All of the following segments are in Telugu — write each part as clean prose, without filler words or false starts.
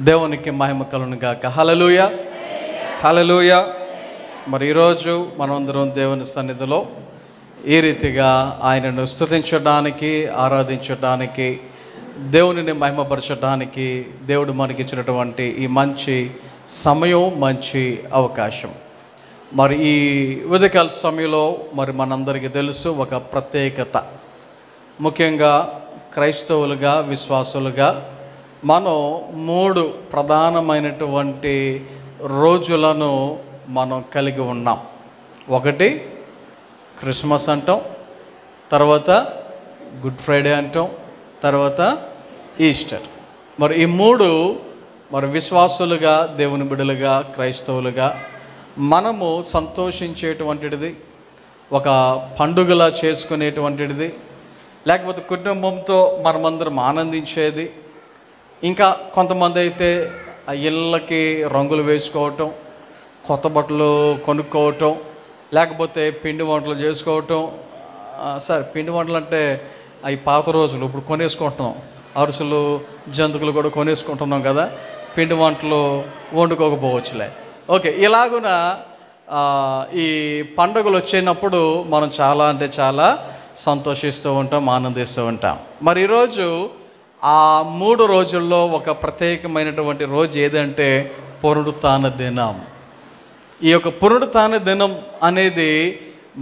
దేవునికి మహిమ కలుగును గాక. హల్లెలూయా, హల్లెలూయా. మరి ఈరోజు మనమందరం దేవుని సన్నిధిలో ఈ రీతిగా ఆయనను స్తుతించడానికి, ఆరాధించడానికి, దేవునిని మహిమపరచడానికి దేవుడు మనకిచ్చినటువంటి ఈ మంచి సమయం, మంచి అవకాశం. మరి ఈ ఉదయకాల సమయంలో మరి మనందరికీ తెలుసు ఒక ప్రత్యేకత. ముఖ్యంగా క్రైస్తవులుగా, విశ్వాసులుగా మనం 3 ప్రధానమైనటువంటి రోజులను మనం కలిగి ఉన్నాం. ఒకటి క్రిస్మస్ అంటాం, తర్వాత గుడ్ ఫ్రైడే అంటాం, తర్వాత ఈస్టర్. మరి ఈ 3 మరి విశ్వాసులుగా, దేవుని బిడ్డలుగా, క్రైస్తవులుగా మనము సంతోషించేటువంటిది, ఒక పండుగలా చేసుకునేటువంటిది, లేకపోతే కుటుంబంతో మనమందరం ఆనందించేది. ఇంకా కొంతమంది అయితే ఆ ఇళ్ళకి రంగులు వేసుకోవటం, కొత్త బట్టలు కొనుక్కోవటం, లేకపోతే పిండి వంటలు చేసుకోవటం. సరే, పిండి వంటలు అంటే అవి పాత రోజులు, ఇప్పుడు కొనేసుకుంటున్నాం. అరుసులు, జంతువులు కూడా కొనేసుకుంటున్నాం కదా, పిండి వంటలు వండుకోకపోవచ్చులే. ఓకే, ఇలాగున ఈ పండుగలు వచ్చినప్పుడు మనం చాలా అంటే చాలా సంతోషిస్తూ ఉంటాం, ఆనందిస్తూ ఉంటాం. మరి ఈరోజు ఆ 3 రోజుల్లో ఒక ప్రత్యేకమైనటువంటి రోజు ఏదంటే పునరుత్థాన దినం. ఈ యొక్క పునరుత్థాన దినం అనేది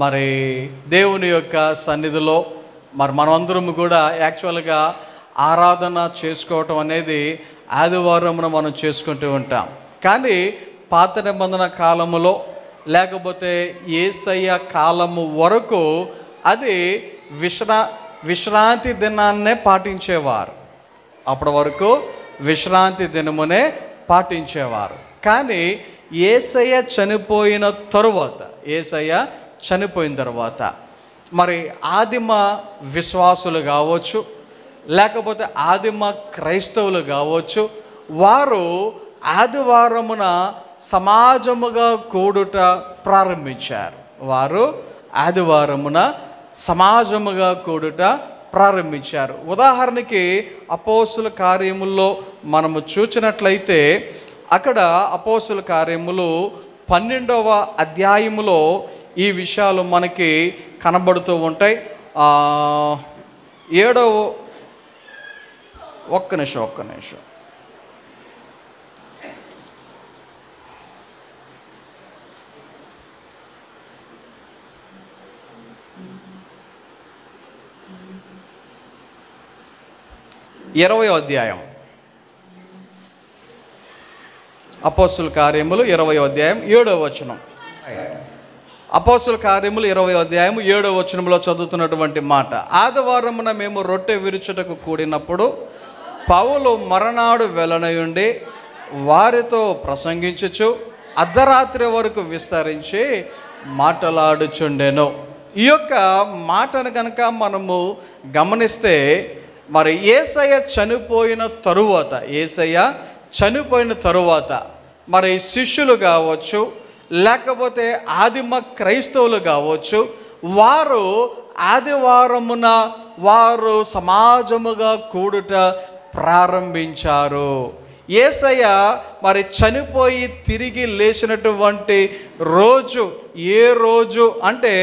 మరి దేవుని యొక్క సన్నిధిలో మరి మనమందరం కూడా యాక్చువల్గా ఆరాధన చేసుకోవటం అనేది ఆదివారమున మనం చేసుకుంటూ ఉంటాం. కానీ పాత నిబంధన కాలములో, లేకపోతే యేసయ్య కాలము వరకు అది విశ్రాంతి దినాన్నే పాటించేవారు. అప్పటి వరకు విశ్రాంతి దినమునే పాటించేవారు. కానీ యేసయ్య చనిపోయిన తరువాత మరి ఆదిమ విశ్వాసులు కావచ్చు, లేకపోతే ఆదిమ క్రైస్తవులు కావచ్చు, వారు ఆదివారమున సమాజముగా కూడుట ప్రారంభించారు. ఉదాహరణకి అపోస్తుల కార్యముల్లో మనము చూచినట్లయితే, అక్కడ అపోస్తుల కార్యములు 12వ అధ్యాయములో ఈ విషయాలు మనకి కనబడుతూ ఉంటాయి. 7వ ఒక్క నిమిషం 20వ అధ్యాయం, అపోస్తుల కార్యములు 20వ అధ్యాయం 7వ వచనం. అపోస్తుల కార్యములు 20వ అధ్యాయం 7వ వచనంలో చదువుతున్నటువంటి మాట: ఆదివారమున మేము రొట్టె విరుచుటకు కూడినప్పుడు పౌలు మరనాడు వెలనయుండి వారితో ప్రసంగించుచు అర్ధరాత్రి వరకు విస్తరించి మాట్లాడుచుండెను. ఈ యొక్క మాటను కనుక మనము గమనిస్తే, మరి యేసయ్య చనిపోయిన తరువాత మరి శిష్యులు కావచ్చు, లేకపోతే ఆదిమ క్రైస్తవులు కావచ్చు, వారు ఆదివారమున వారు సమాజముగా కూడుట ప్రారంభించారు. యేసయ్య మరి చనిపోయి తిరిగి లేచినటువంటి రోజు ఏ రోజు అంటే,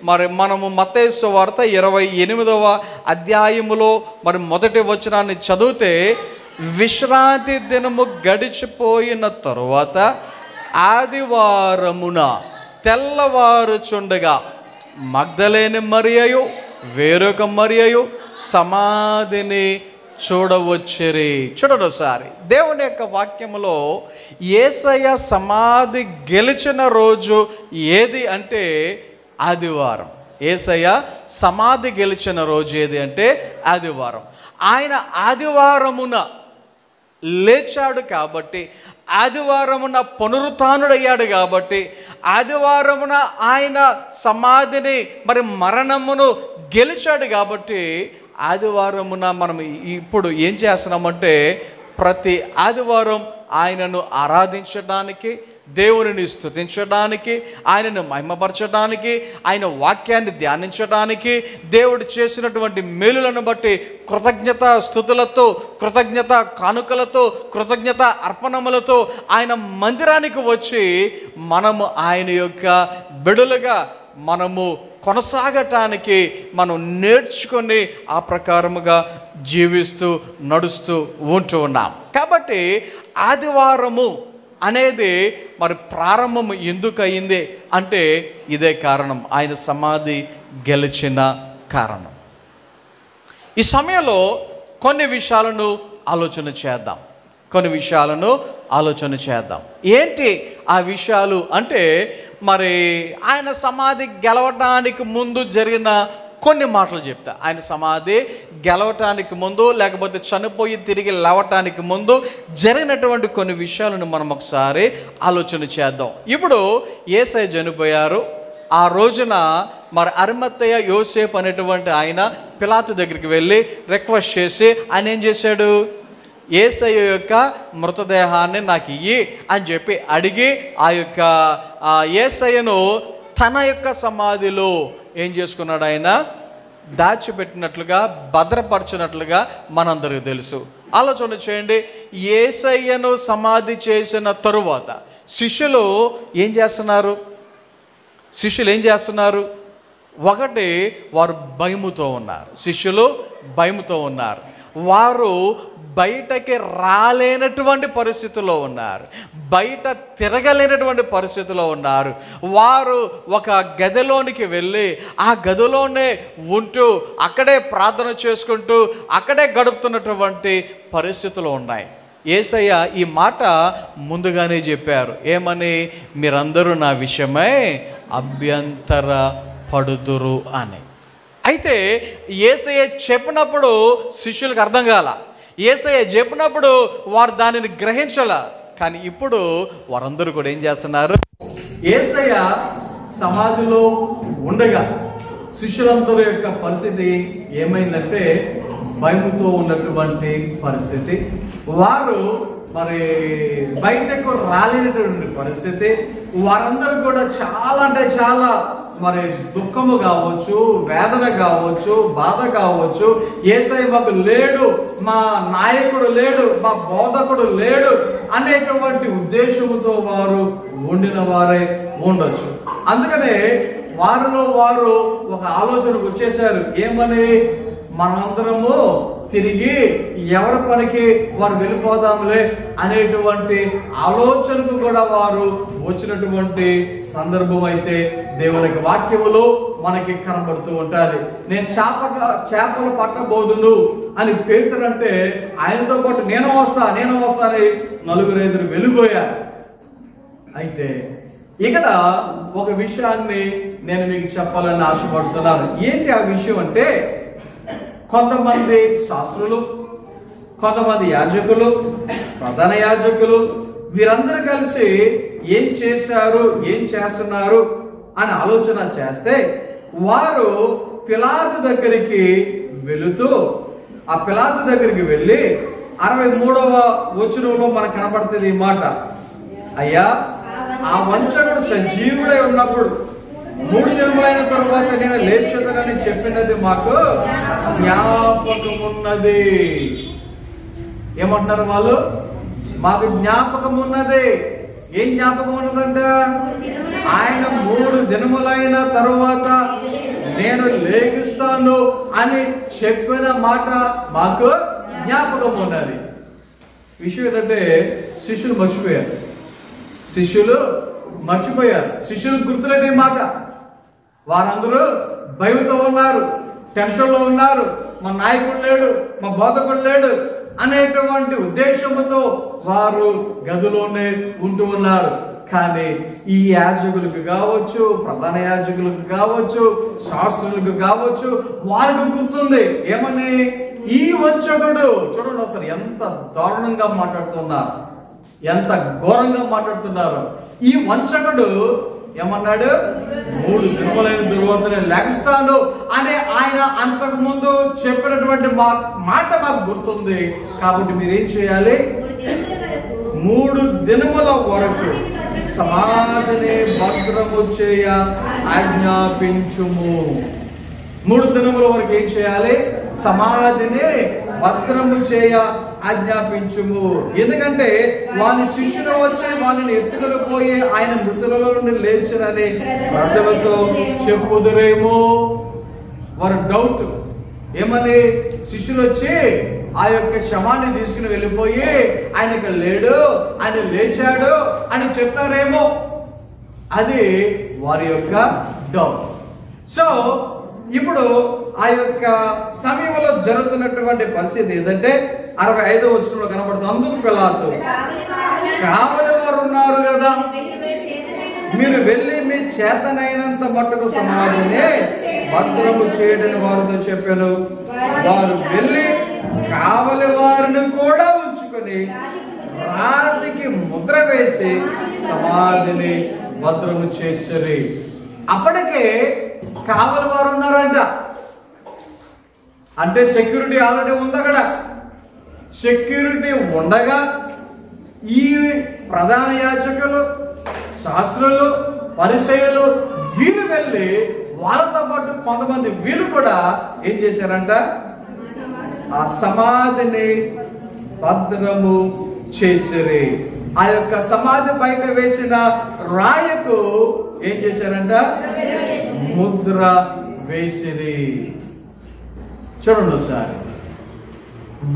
మరి మనము మత్తయి సువార్త 28వ అధ్యాయములో మరి మొదటి వచనాన్ని చదివితే, విశ్రాంతి దినము గడిచిపోయిన తరువాత ఆదివారమున తెల్లవారుచుండగా మగ్దలేని మరియయు వేరొక మరియయు సమాధిని చూడవచ్చిరి. చూడండి ఒకసారి, దేవుని యొక్క వాక్యములో యేసయ్య సమాధి గెలిచిన రోజు ఏది అంటే ఆదివారం. యేసయ్య సమాధి గెలిచిన రోజు ఏది అంటే ఆదివారం. ఆయన ఆదివారమున లేచాడు కాబట్టి, ఆదివారమున పునరుత్థానుడయ్యాడు కాబట్టి, ఆదివారమున ఆయన సమాధిని మరి మరణమును గెలిచాడు కాబట్టి, ఆదివారమున మనం ఇప్పుడు ఏం చేస్తున్నామంటే ప్రతి ఆదివారం ఆయనను ఆరాధించడానికి, దేవునిని స్తుతించడానికి, ఆయనను మహిమపరచడానికి, ఆయన వాక్యాన్ని ధ్యానించడానికి, దేవుడు చేసినటువంటి మేలులను బట్టి కృతజ్ఞత స్తుతులతో, కృతజ్ఞత కానుకలతో, కృతజ్ఞత అర్పణములతో ఆయన మందిరానికి వచ్చి మనము ఆయన యొక్క బిడ్డలుగా మనము కొనసాగటానికి మనం నేర్చుకొని ఆ ప్రకారముగా జీవిస్తూ నడుస్తూ ఉంటూ ఉన్నాం. కాబట్టి ఆదివారము అనేది మరి ప్రారంభం ఎందుకు అయింది అంటే ఇదే కారణం, ఆయన సమాధి గెలిచిన కారణం. ఈ సమయంలో కొన్ని విషయాలను ఆలోచన చేద్దాం. ఏంటి ఆ విషయాలు అంటే, మరి ఆయన సమాధి గెలవడానికి ముందు జరిగిన కొన్ని మాటలు చెప్తా. ఆయన సమాధి గెలవటానికి ముందు, లేకపోతే చనిపోయి తిరిగి లేవటానికి ముందు జరిగినటువంటి కొన్ని విషయాలను మనం ఒకసారి ఆలోచన చేద్దాం. ఇప్పుడు యేసయ్య చనిపోయారు. ఆ రోజున మరి అరిమత్తయ్య యోసేపు అనేటువంటి ఆయన పిలాతు దగ్గరికి వెళ్ళి రిక్వెస్ట్ చేసి ఆయన ఏం చేశాడు, యేసయ్య యొక్క మృతదేహాన్ని నాకు ఇయ్యి అని చెప్పి అడిగి ఆ యొక్క యేసయ్యను తన యొక్క సమాధిలో ఏం చేసుకున్నాడు, ఆయన దాచిపెట్టినట్లుగా, భద్రపరచినట్లుగా మనందరికీ తెలుసు. ఆలోచన చేయండి. యేసయ్యను సమాధి చేసిన తరువాత శిష్యులు ఏం చేస్తున్నారు? ఒకటి, వారు భయముతో ఉన్నారు. వారు బయటకి రాలేనటువంటి పరిస్థితిలో ఉన్నారు, బయట తిరగలేనటువంటి పరిస్థితిలో ఉన్నారు. వారు ఒక గదిలోనికి వెళ్ళి ఆ గదిలోనే ఉంటూ అక్కడే ప్రార్థన చేసుకుంటూ అక్కడే గడుపుతున్నటువంటి పరిస్థితులు ఉన్నాయి. యేసయ్య ఈ మాట ముందుగానే చెప్పారు. ఏమని? మీరందరూ నా విషయమై అభ్యంతర పడుదురు అని. అయితే యేసయ్య చెప్పినప్పుడు శిష్యులకు అర్థం కాల, యేసయ్య చెప్పినప్పుడు వారు దానిని గ్రహించాల. కానీ ఇప్పుడు వారందరూ కూడా ఏం చేస్తున్నారు, యేసయ్య సమాధిలో ఉండగా శిష్యులందరి యొక్క పరిస్థితి ఏమైందంటే భయముతో ఉన్నటువంటి పరిస్థితి. వారు మరి బయటకు రాలేనటువంటి పరిస్థితి. వారందరూ కూడా చాలా అంటే చాలా మరి దుఃఖము కావచ్చు, వేదన కావచ్చు, బాధ కావచ్చు. యేసయ్య మాకు లేడు, మా నాయకుడు లేడు, మా బోధకుడు లేడు అనేటువంటి ఉద్దేశంతో వారు ఉండిన వారే ఉండొచ్చు. అందుకనే వారిలో వారు ఒక ఆలోచనకు వచ్చేసారు. ఏమని? మనమందరము తిరిగి ఎవరి పనికి వారు వెళ్ళిపోదాంలే అనేటువంటి ఆలోచనకు కూడా వారు వచ్చినటువంటి సందర్భం అయితే దేవునికి వాక్యములో మనకి కనబడుతూ ఉంటుంది. నేను చేపలు పట్టబోదును అని పేతురు అంటే ఆయనతో పాటు నేను వస్తా అని 4 వెళ్ళిపోయారు. అయితే ఇక్కడ ఒక విషయాన్ని నేను మీకు చెప్పాలని ఆశపడుతున్నాను. ఏంటి ఆ విషయం అంటే, కొంతమంది శాస్త్రులు, కొంతమంది యాజకులు, ప్రధాన యాజకులు వీరందరూ కలిసి ఏం చేస్తున్నారు అని ఆలోచన చేస్తే, వారు పిలాతు దగ్గరికి వెళుతూ ఆ పిలాతు దగ్గరికి వెళ్ళి 63వ వచనంలో మనకు కనబడుతుంది ఈ మాట. అయ్యా, ఆ వంచకుడు సజీవుడై ఉన్నప్పుడు 3 దినములైన తరువాత నేను లేచెదనని చెప్పినది మాకు జ్ఞాపకమున్నది. ఏమంటున్నారు వాళ్ళు? మాకు జ్ఞాపకం ఉన్నది. ఏం జ్ఞాపకం ఉన్నదంట? ఆయన 3 దినములైన తరువాత నేను లేగిస్తాను అని చెప్పిన మాట మాకు జ్ఞాపకం ఉన్నది. విషయం ఏంటంటే శిష్యులు మర్చిపోయారు. శిష్యులకు గుర్తులేదు ఈ మాట. వారందరూ భయంతో ఉన్నారు, టెన్షన్లో ఉన్నారు. మా నాయకుడు లేడు, మా బోధకుడు లేడు అనేటువంటి ఉద్దేశంతో వారు గదిలోనే ఉంటూ ఉన్నారు. కానీ ఈ యాజకులకు కావచ్చు, ప్రధాన యాజకులకు కావచ్చు, శాస్త్రులకు కావచ్చు, వారికి గుర్తుంది. ఏమని? ఈ వంచకుడు, చూడండి అసలు ఎంత దారుణంగా మాట్లాడుతున్నారు, ఎంత ఘోరంగా మాట్లాడుతున్నారు. ఈ వంచకుడు ఏమన్నాడు? 3 దినములైన తరువాత నేను లెగుస్తాను అనే ఆయన అంతకు ముందు చెప్పినటువంటి మాట మాకు గుర్తుంది. కాబట్టి మీరేం చేయాలి? 3 దినముల వరకు సమాధిని భద్రము చేయ ఆజ్ఞాపించుము. 3 దినముల వరకు ఏం చేయాలి? సమాధిని భద్రము చేయ ఆజ్ఞాపించుము. ఎందుకంటే వాని శిష్యులు వచ్చి వారిని ఎత్తుకుని పోయి ఆయన మృతులలో నుండి లేచినని ప్రజలతో చెప్పుదురేమో. వారు డౌట్ ఏమని? శిష్యులు వచ్చి ఆ యొక్క శవాన్ని తీసుకుని వెళ్ళిపోయి ఆయన ఇక్కడ లేడు, ఆయన లేచాడు అని చెప్పారేమో. అది వారి యొక్క డౌట్. సో ఇప్పుడు ఆ యొక్క సమయంలో జరుగుతున్నటువంటి పరిస్థితి ఏంటంటే 65వ వచనంలో కనబడుతుంది. అందుకు పిలాతు, కావలి వారు ఉన్నారు కదా, మీరు వెళ్ళి మీ చేతనైనంత మట్టుకు సమాధిని భద్రము చేయడని వారితో చెప్పాను. వారు వెళ్ళి కావలి వారిని కూడా ఉంచుకొని రాతికి ముద్ర వేసి సమాధిని భద్రము చేసరి. అప్పటికే కావలి వారు ఉన్నారంట. అంటే సెక్యూరిటీ ఆల్రెడీ ఉంది అక్కడ. సెక్యూరిటీ ఉండగా ఈ ప్రధాన యాజకులు, శాస్త్రులు, పరిసయ్యులు వీళ్ళు వెళ్ళి వాళ్ళతో పాటు కొంతమంది వీళ్ళు కూడా ఏం చేశారంట? ఆ సమాధిని భద్రము చేసిరి. ఆ యొక్క సమాధి బయట వేసిన రాయకు ఏం చేశారంట? ముద్ర వేసిరి. చూడండి ఒకసారి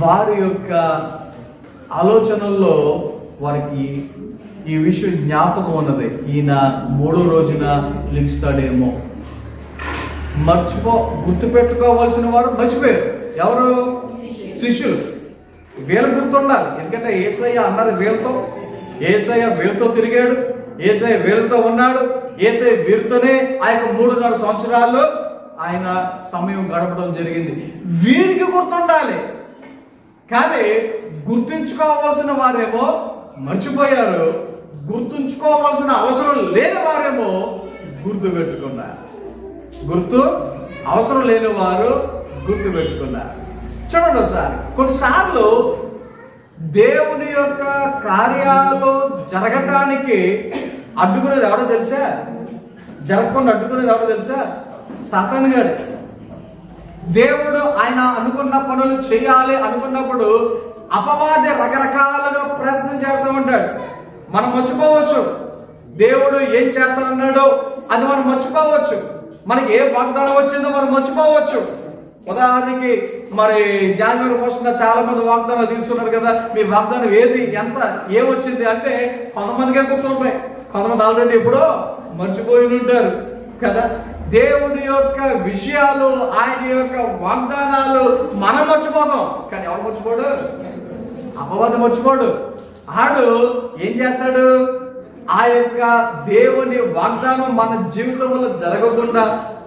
వారి యొక్క ఆలోచనల్లో వారికి ఈ విషయం జ్ఞాపకం ఉన్నది. ఈయన 3వ రోజున లిఖిస్తాడేమో. గుర్తుపెట్టుకోవాల్సిన వారు మర్చిపోయారు. ఎవరు? శిష్యులు. వీళ్ళు గుర్తుండాలి. ఎందుకంటే యేసయ్య అన్నది వీళ్ళతో, యేసయ్య వీళ్ళతో తిరిగాడు, యేసయ్య వీళ్ళతో ఉన్నాడు, యేసయ్య వీరితోనే ఆ యొక్క 3.5 సంవత్సరాల్లో ఆయన సమయం గడపడం జరిగింది. వీరికి గుర్తుండాలి. కానీ గుర్తుంచుకోవాల్సిన వారేమో మర్చిపోయారు, గుర్తుంచుకోవాల్సిన అవసరం లేని వారేమో గుర్తు పెట్టుకున్నారు. గుర్తు అవసరం లేని వారు గుర్తు పెట్టుకున్నారు. చూడండి ఒకసారి, కొన్నిసార్లు దేవుని యొక్క కార్యాలు జరగటానికి అడ్డుకునేది ఎవడో తెలుసా? జరగకుండా అడ్డుకునేది ఎవడో తెలుసా? సాతాను గారు. దేవుడు ఆయన అనుకున్న పనులు చేయాలి అనుకున్నప్పుడు అపవాది రకరకాలుగా ప్రయత్నం చేస్తూ ఉంటాడు. మనం మర్చిపోవచ్చు దేవుడు ఏం చేస్తానన్నాడో, అది మనం మర్చిపోవచ్చు. మనకి ఏ వాగ్దానం వచ్చిందో మనం మర్చిపోవచ్చు. ఉదాహరణకి మరి జనవరి 1న చాలా మంది వాగ్దానాలు తీసుకున్నారు కదా. మీ వాగ్దానం ఏది, ఎంత, ఏమొచ్చింది అంటే కొంతమందికే గుర్తుంటాయి, కొంతమంది ఆల్రెడీ ఎప్పుడో మర్చిపోయి ఉంటారు కదా. దేవుని యొక్క విషయాలు, ఆయన యొక్క వాగ్దానాలు మనం మర్చిపోతాం. కానీ ఎవరు మర్చిపోడు? అపవాది మర్చిపోడు. ఆడు ఏం చేస్తాడు? ఆ యొక్క దేవుని వాగ్దానం మన జీవితంలో జరగకుండా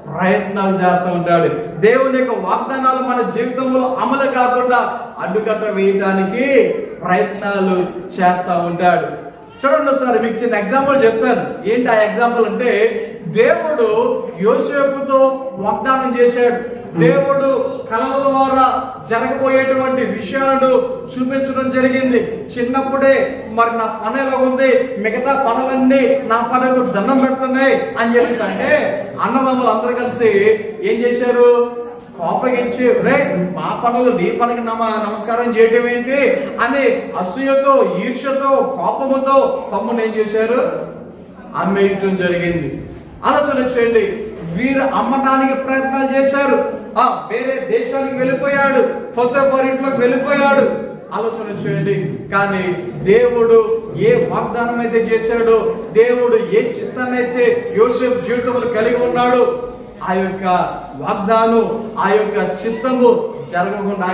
ప్రయత్నాలు చేస్తూ ఉంటాడు. దేవుని యొక్క వాగ్దానాలు మన జీవితంలో అమలు కాకుండా అడ్డుకట్ట వేయటానికి ప్రయత్నాలు చేస్తూ ఉంటాడు. చూడండి ఒకసారి మీకు చిన్న ఎగ్జాంపుల్ చెప్తాను. ఏంటి ఆ ఎగ్జాంపుల్ అంటే, దేవుడు యోసేపుతో వాగ్దానం చేశాడు. దేవుడు కళల ద్వారా జరగబోయేటువంటి విషయాలను చూపించడం జరిగింది. చిన్నప్పుడే మరి నా పని ఎలా ఉంది, మిగతా పనులన్నీ నా పనులకు దండం పెడుతున్నాయి అని చెప్పేసి అంటే అన్నదమ్ములు అందరూ కలిసి ఏం చేశారు? కోపగించి, రే మా పనులు నీ పనికి నమస్కారం చేయటం ఏంటి అని అసూయతో, ఈర్ష్యతో, కోపముతో తమ్ముని ఏం చేశారు? అమ్మేయటం జరిగింది. ఆలోచన చేయండి. వీరు అమ్మటానికి ప్రయత్నాలు చేశారు. వేరే దేశానికి వెళ్ళిపోయాడు, పొత్తేపారి ఇంట్లోకి వెళ్ళిపోయాడు. ఆలోచన చేయండి. కానీ దేవుడు ఏ వాగ్దానం అయితే చేశాడో, దేవుడు ఏ చిత్తాన్ని అయితే యోసేపు జీవితంలో కలిగి ఉన్నాడు, ఆ యొక్క వాగ్దానం, ఆ యొక్క చిత్తము జరగకుండా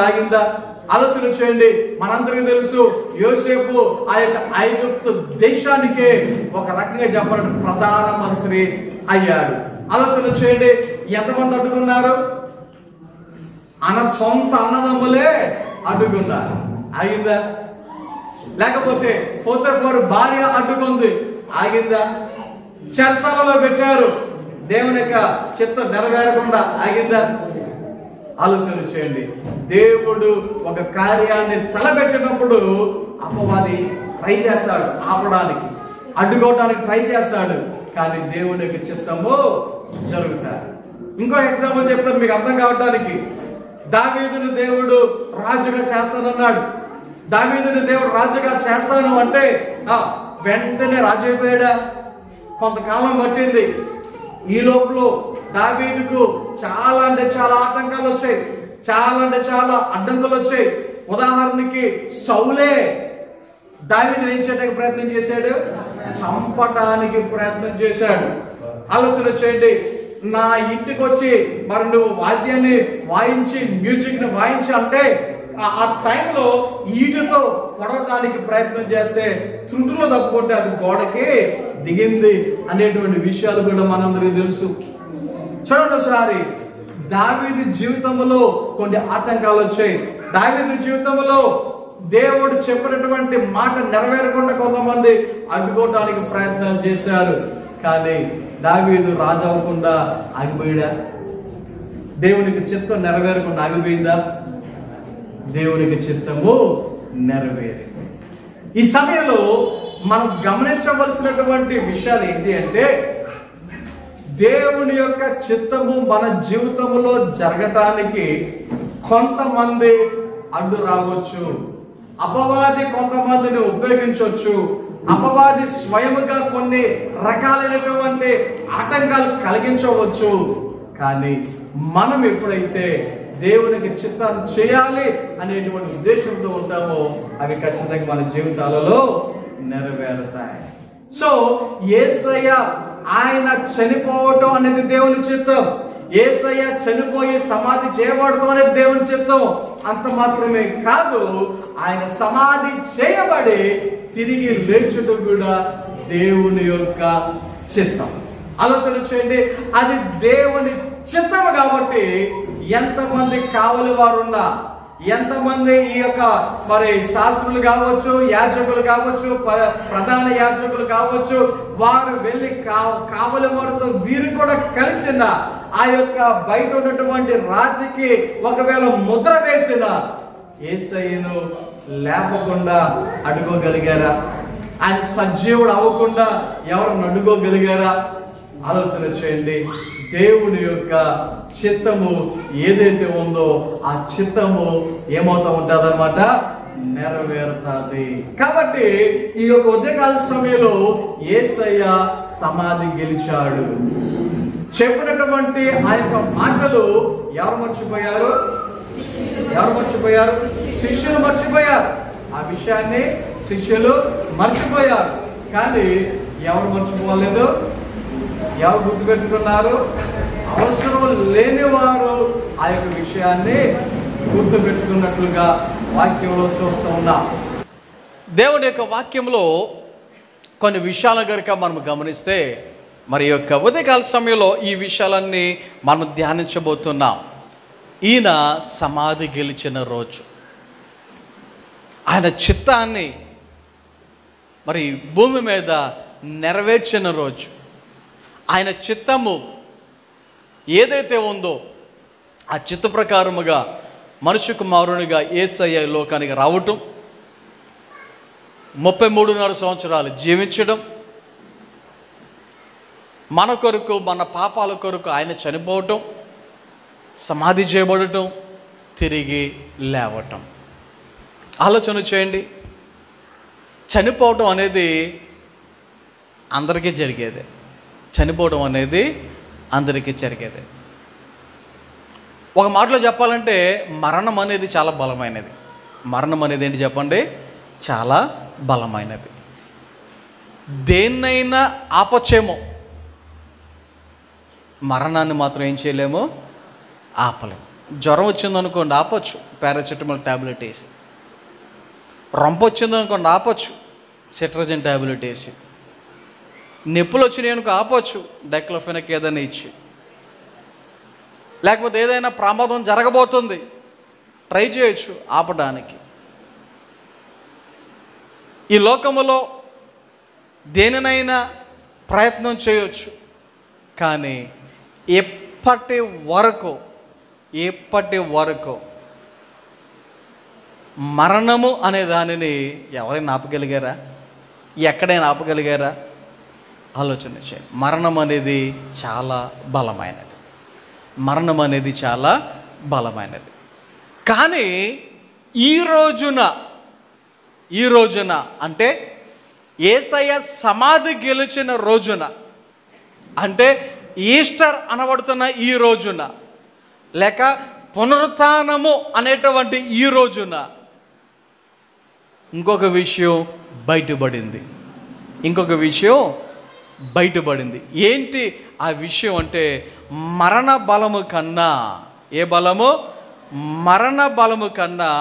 ఆగిందా? ఆలోచన చేయండి. మనందరికీ తెలుసు యోసేపు ఆ యొక్క ఐగుప్తు దేశానికే ఒక రకంగా చెప్పాలంటే ప్రధానమంత్రి అయ్యాడు. ఆలోచన చేయండి. ఎంతమంది అడ్డుకున్నారు? సొంత అన్నదమ్ములే అడ్డుకున్నారు. అయిందా? లేకపోతే పోతేఫరు భార్య అడ్డుకుంది. ఆగిందా? చెరసాలలో పెట్టారు, దేవుని యొక్క చిత్తం నెరవేరకుండా ఆగిందా? ఆలోచన చేయండి. దేవుడు ఒక కార్యాన్ని తలపెట్టినప్పుడు అపవాది ట్రై చేస్తాడు, ఆపడానికి, అడ్డుకోవడానికి ట్రై చేస్తాడు, కానీ దేవుని యొక్క చిత్తము జరుగుతాడు. ఇంకో ఎగ్జాంపుల్ చెప్తాను మీకు అర్థం కావడానికి. దావీదును దేవుడు రాజుగా చేస్తానన్నాడు. దావీదుని దేవుడు రాజుగా చేస్తాను అంటే వెంటనే రాజు అయిపోయాడా? కొంతకాలం పట్టింది. ఈ లోపల దావీదుకు చాలా అంటే చాలా ఆటంకాలు వచ్చాయి, చాలా అంటే చాలా అడ్డంకులు వచ్చాయి. ఉదాహరణకి సౌలే దావీదుని ఏం చేయడానికి ప్రయత్నం చేశాడు? చంపటానికి ప్రయత్నం చేశాడు. ఆలోచన చేయండి. నా ఇంటికి వచ్చి మరి నువ్వు వాద్యాన్ని వాయించి, మ్యూజిక్ ని వాయించి అంటే ఆ టైంలో ఈటుతో పొడవటానికి ప్రయత్నం చేస్తే త్రుటులో తప్పుకుంటే అది గోడకి దిగింది అనేటువంటి విషయాలు కూడా మనందరికీ తెలుసు. చూడండి ఒకసారి, దావీదు జీవితంలో కొన్ని ఆటంకాలు వచ్చాయి. దావీదు జీవితంలో దేవుడు చెప్పినటువంటి మాట నెరవేరకుండా కొంతమంది అడ్డుకోవడానికి ప్రయత్నాలు చేశారు. కానీ దావీదు రాజు అవ్వకుండా ఆగిపోయాడా? దేవునికి చిత్తం నెరవేరకుండా ఆగిపోయిందా? దేవునికి చిత్తము నెరవేరింది. ఈ సమయంలో మనం గమనించవలసినటువంటి విషయాలు ఏంటి అంటే, దేవుని యొక్క చిత్తము మన జీవితంలో జరగటానికి కొంతమంది అడ్డు రావచ్చు. అపవాది కొంతమందిని ఉపయోగించవచ్చు. అపవాది స్వయముగా కొన్ని రకాలైనటువంటి ఆటంకాలు కలిగించవచ్చు. కానీ మనం ఎప్పుడైతే దేవునికి చిత్తాన్ని చేయాలి అనేటువంటి ఉద్దేశంతో ఉంటామో అవి ఖచ్చితంగా మన జీవితాలలో నెరవేరుతాయి. సో యేసయ్య ఆయన చనిపోవటం అనేది దేవుని చిత్తం. యేసయ్య చనిపోయి సమాధి చేయబడటం అనేది దేవుని చిత్తం. అంత మాత్రమే కాదు, ఆయన సమాధి చేయబడి తిరిగి లేచుట కూడా దేవుని యొక్క చిత్తం. ఆలోచన చేయండి, అది దేవుని చిత్తం కాబట్టి ఎంతమంది కావలి వారు ఉన్నా, ఎంతమంది ఈ యొక్క మరి శాస్త్రులు కావచ్చు, యాజకులు కావచ్చు, ప్రధాన యాజకులు కావచ్చు, వారు వెళ్ళి కావలి వారితో వీరు కూడా కలిసిన ఆ యొక్క బయట ఉన్నటువంటి రాతికి ఒకవేళ ముద్ర వేసిన యేసయ్యను లేపకుండా అడుగోగలిగారా? ఆయన సజీవుడు అవ్వకుండా ఎవరు అడుగోగలిగారా? ఆలోచన చేయండి. దేవుని యొక్క చిత్తము ఏదైతే ఉందో ఆ చిత్తము ఏమవుతా ఉంటుంది అన్నమాట, నెరవేరుతుంది. కాబట్టి ఈ యొక్క ఉదయకాల సమయంలో యేసయ్య సమాధి గెలిచాడు. చెప్పినటువంటి ఆ యొక్క మాటలు ఎవరు మర్చిపోయారు? ఎవరు మర్చిపోయారు? శిష్యులు మర్చిపోయారు. ఆ విషయాన్ని శిష్యులు మర్చిపోయారు. కానీ ఎవరు మర్చిపోలేదు? ఎవరు గుర్తుపెట్టుకున్నారు? అవసరం లేని వారు ఆ యొక్క విషయాన్ని గుర్తుపెట్టుకున్నట్లుగా వాక్యంలో చూస్తూ ఉన్నాం. దేవుని యొక్క వాక్యంలో కొన్ని విషయాలు కనుక మనం గమనిస్తే, మరి యొక్క ఉదయకాల సమయంలో ఈ విషయాలన్నీ మనం ధ్యానించబోతున్నాం. ఈయన సమాధి గెలిచిన రోజు, ఆయన చిత్తాన్ని మరి భూమి మీద నెరవేర్చిన రోజు, ఆయన చిత్తము ఏదైతే ఉందో ఆ చిత్త ప్రకారముగా మనుష్య కుమారునిగా యేసయ్య లోకానికి రావటం, 33.5 సంవత్సరాలు జీవించడం, మన కొరకు మన పాపాల కొరకు ఆయన చనిపోవటం, సమాధి చేయబడటం, తిరిగి లేవటం. ఆలోచన చేయండి. చనిపోవటం అనేది అందరికీ జరిగేదే. చనిపోవడం అనేది అందరికీ జరిగేదే. ఒక మాటలో చెప్పాలంటే మరణం అనేది చాలా బలమైనది. మరణం అనేది ఏంటి చెప్పండి? చాలా బలమైనది. దేన్నైనా ఆపచ్చేమో, మరణాన్ని మాత్రం ఏం చేయలేము, ఆపలేము. జ్వరం వచ్చిందనుకోండి ఆపచ్చు, పారాసిటమాల్ ట్యాబ్లెట్ వేసి. రొంప వచ్చిందనుకోండి ఆపచ్చు, సిట్రజిన్ ట్యాబ్లెట్ వేసి. నొప్పులు వచ్చినాయి అనుకో ఆపచ్చు, డైక్లోఫెనాక్ ఏదైనా ఇచ్చి. లేకపోతే ఏదైనా ప్రమాదం జరగబోతుంది ట్రై చేయొచ్చు ఆపడానికి. ఈ లోకములో దేనినైనా ప్రయత్నం చేయొచ్చు, కానీ ఎప్పటి వరకు మరణము అనే దానిని ఎవరైనా ఆపగలిగారా? ఎక్కడైనా ఆపగలిగారా? ఆలోచన చేయండి. మరణం అనేది చాలా బలమైనది. కానీ ఈ రోజున అంటే యేసయ్య సమాధి గెలిచిన రోజున, అంటే ఈస్టర్ అనబడుతున్న ఈ రోజున, లేక పునరుత్థానము అనేటువంటి ఈ రోజున ఇంకొక విషయం బయటపడింది. ఏంటి ఆ విషయం అంటే, మరణ బలము కన్నా, ఏ బలము? మరణ బలము కన్నా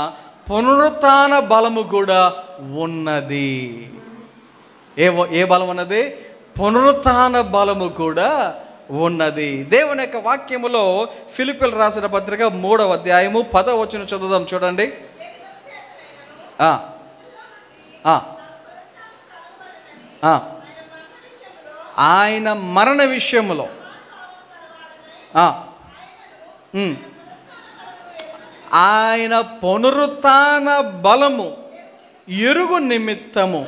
పునరుత్థాన బలము కూడా ఉన్నది. ఏ బలం ఉన్నది? పునరుత్థాన బలము కూడా ఉన్నది. దేవుని యొక్క వాక్యములో ఫిలిప్పీయులకు రాసిన పత్రిక 3వ అధ్యాయము 10వ వచనం చదువుదాం, చూడండి. ఆయన మరణ విషయములో ఆయన పునరుత్థాన బలము ఎరుగు నిమిత్తము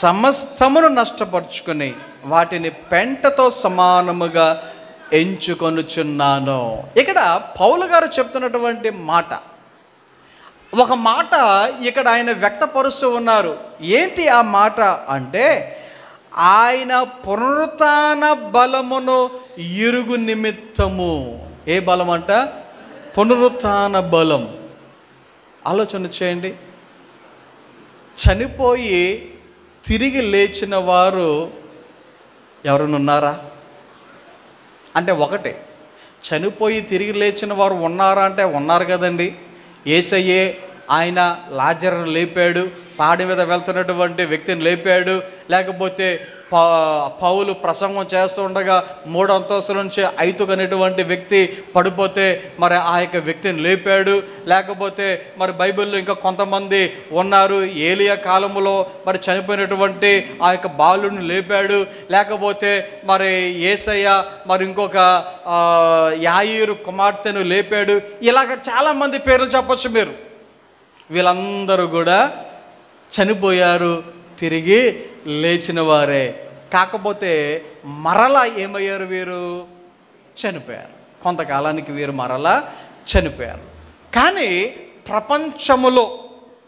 సమస్తమును నష్టపరుచుకుని వాటిని పెంటతో సమానముగా ఎంచుకొనుచున్నాను. ఇక్కడ పౌలు గారు చెప్తున్నటువంటి మాట, ఒక మాట ఇక్కడ ఆయన వ్యక్తపరుస్తూ ఉన్నారు. ఏంటి ఆ మాట అంటే, ఆయన పునరుత్థాన బలమును ఎరుగు నిమిత్తము. ఏ బలం అంట? పునరుత్థాన బలం. ఆలోచన చేయండి. చనిపోయి తిరిగి లేచిన వారు ఎవరైనా ఉన్నారా అంటే, ఒకటే, చనిపోయి తిరిగి లేచిన వారు ఉన్నారా అంటే ఉన్నారు కదండి. యేసయ్యే ఆయన లాజరును లేపాడు, పాడి మీద వెళ్తున్నటువంటి వ్యక్తిని లేపాడు. లేకపోతే పౌలు ప్రసంగం చేస్తూ ఉండగా 3వ అంతస్తుల నుంచి ఐతుకనేటువంటి వ్యక్తి పడిపోతే మరి ఆ యొక్క వ్యక్తిని లేపాడు. లేకపోతే మరి బైబిల్లో ఇంకా కొంతమంది ఉన్నారు, ఏలియా కాలంలో మరి చనిపోయినటువంటి ఆ యొక్క బాలుని లేపాడు. లేకపోతే మరి యేసయ్య మరి ఇంకొక యాయీరు కుమార్తెను లేపాడు. ఇలాగ చాలామంది పేర్లు చెప్పొచ్చు మీరు. వీళ్ళందరూ కూడా చనిపోయారు, తిరిగి లేచిన వారే. కాకపోతే మరలా ఏమయ్యారు? వీరు చనిపోయారు. కొంతకాలానికి వీరు మరలా చనిపోయారు. కానీ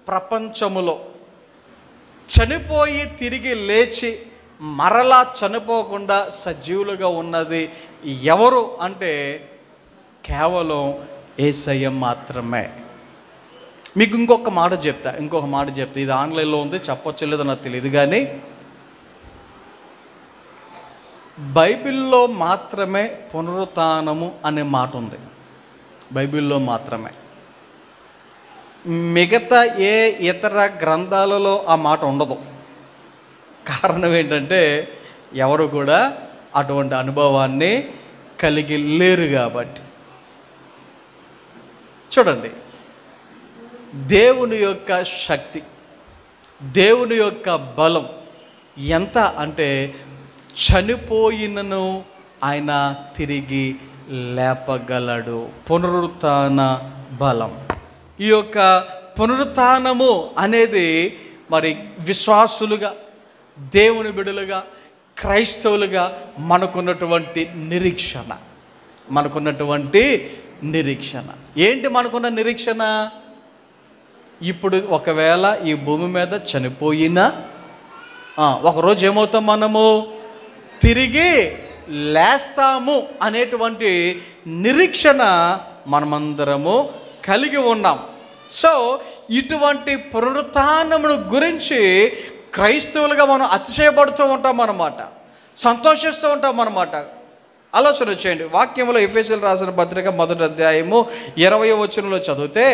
ప్రపంచములో చనిపోయి తిరిగి లేచి మరలా చనిపోకుండా సజీవులుగా ఉన్నది ఎవరు అంటే కేవలం యేసయ్య మాత్రమే. మీకు ఇంకొక మాట చెప్తా. ఇది ఆన్లైన్లో ఉంది, చెప్పొచ్చో లేదో నాకు తెలియదు, కానీ బైబిల్లో మాత్రమే పునరుత్థానము అనే మాట ఉంది. బైబిల్లో మాత్రమే. మిగతా ఏ ఇతర గ్రంథాలలో ఆ మాట ఉండదు. కారణం ఏంటంటే ఎవరు కూడా అటువంటి అనుభవాన్ని కలిగి లేరు కాబట్టి. చూడండి, దేవుని యొక్క శక్తి, దేవుని యొక్క బలం ఎంత అంటే చనిపోయినను ఆయన తిరిగి లేపగలడు. పునరుత్థాన బలం. ఈ యొక్క పునరుత్థానము అనేది మరి విశ్వాసులుగా, దేవుని బిడ్డలుగా, క్రైస్తవులుగా మనకున్నటువంటి నిరీక్షణ. ఏంటి మనకున్న నిరీక్షణ? ఇప్పుడు ఒకవేళ ఈ భూమి మీద చనిపోయినా ఒకరోజు ఏమవుతాం? మనము తిరిగి లేస్తాము అనేటువంటి నిరీక్షణ మనమందరము కలిగి ఉన్నాం. సో ఇటువంటి పునరుత్థానమును గురించి క్రైస్తవులుగా మనం అతిశయపడుతూ ఉంటాం అన్నమాట, సంతోషిస్తూ ఉంటాం అన్నమాట. ఆలోచన చేయండి. వాక్యంలో ఎఫెసీయులకు రాసిన పత్రిక 1వ అధ్యాయము 20వ వచనంలో చదివితే,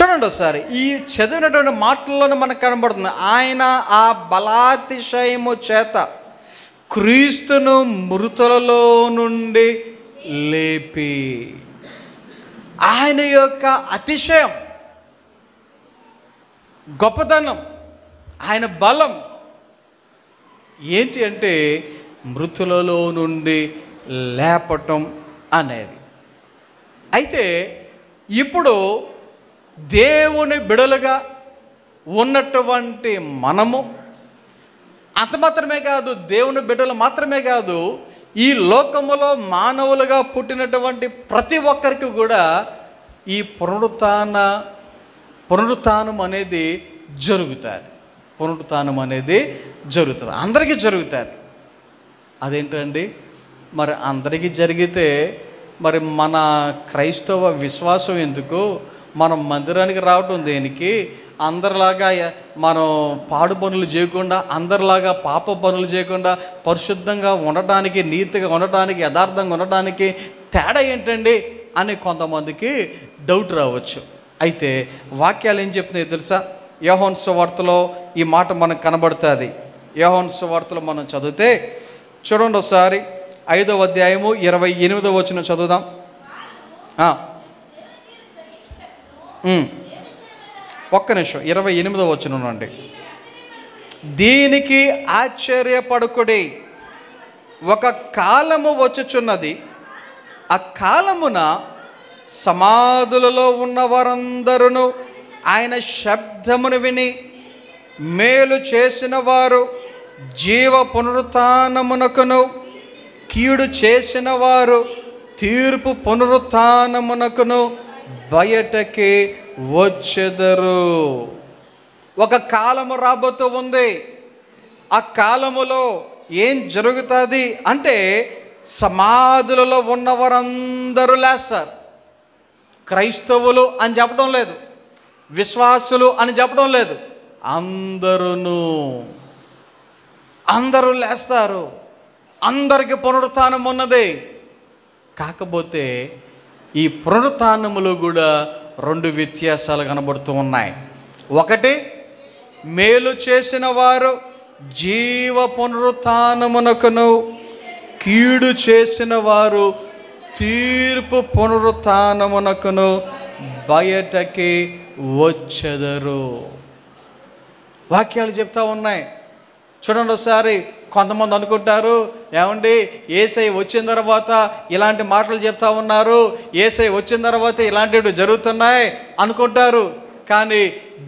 చూడండి ఒకసారి ఈ చదివినటువంటి మాటల్లోనే మనకు కనబడుతుంది. ఆయన ఆ బలాతిశయము చేత క్రీస్తును మృతులలో నుండి లేపి, ఆయన యొక్క అతిశయం, గొప్పతనం, ఆయన బలం ఏంటి అంటే మృతులలో నుండి లేపటం అనేది. అయితే ఇప్పుడు దేవుని బిడలుగా ఉన్నటువంటి మనము అంత మాత్రమే కాదు, దేవుని బిడ్డలు మాత్రమే కాదు, ఈ లోకములో మానవులుగా పుట్టినటువంటి ప్రతి ఒక్కరికి కూడా ఈ పునరుత్థానం అనేది జరుగుతుంది. పునరుత్థానం అనేది జరుగుతుంది, అందరికీ జరుగుతుంది. అదేంటండి మరి అందరికీ జరిగితే మరి మన క్రైస్తవ విశ్వాసం ఎందుకు? మనం మందిరానికి రావటం దేనికి? అందరిలాగా మనం పాడు పనులు చేయకుండా, అందరిలాగా పాప పనులు చేయకుండా పరిశుద్ధంగా ఉండటానికి, నీతిగా ఉండటానికి, యథార్థంగా ఉండటానికి తేడా ఏంటండి అని కొంతమందికి డౌట్ రావచ్చు. అయితే వాక్యాలు ఏం చెప్తున్నాయో తెలుసా? యోహాను సువార్తలో ఈ మాట మనకు కనబడుతుంది. యోహాను సువార్తలో మనం చదివితే చూడండి ఒకసారి 5వ అధ్యాయము 28వ వచనం చదువుదాం. ఒక్క నిమిషం, 28వ వచనం నుండి. దీనికి ఆశ్చర్యపడకుడి, ఒక కాలము వచ్చుచున్నది, ఆ కాలమున సమాధులలో ఉన్న వారందరూ ఆయన శబ్దమును విని మేలు చేసిన వారు జీవ పునరుత్థానమునకును, కీడు చేసిన వారు తీర్పు పునరుత్థానమునకును బయటకి వచ్చెదరు. ఒక కాలము రాబోతూ ఉంది. ఆ కాలములో ఏం జరుగుతుంది అంటే సమాధులలో ఉన్నవారందరూ లేస్తారు. క్రైస్తవులు అని చెప్పడం లేదు, విశ్వాసులు అని చెప్పడం లేదు, అందరూ లేస్తారు. అందరికి పునరుత్థానం ఉన్నది. కాకపోతే ఈ పునరుత్థానములో కూడా 2 వ్యత్యాసాలు కనబడుతూ ఉన్నాయి. ఒకటి, మేలు చేసిన వారు జీవ పునరుత్థానమునకును, కీడు చేసిన వారు తీర్పు పునరుత్థానమునకును బయటకి వచ్చెదరు. వాక్యాలు చెప్తా ఉన్నాయి. చూడండి ఒకసారి. కొంతమంది అనుకుంటారు, ఏమండి యేసయ్య వచ్చిన తర్వాత ఇలాంటి మాటలు చెప్తా ఉన్నారు, యేసయ్య వచ్చిన తర్వాత ఇలాంటివి జరుగుతున్నాయి అనుకుంటారు. కానీ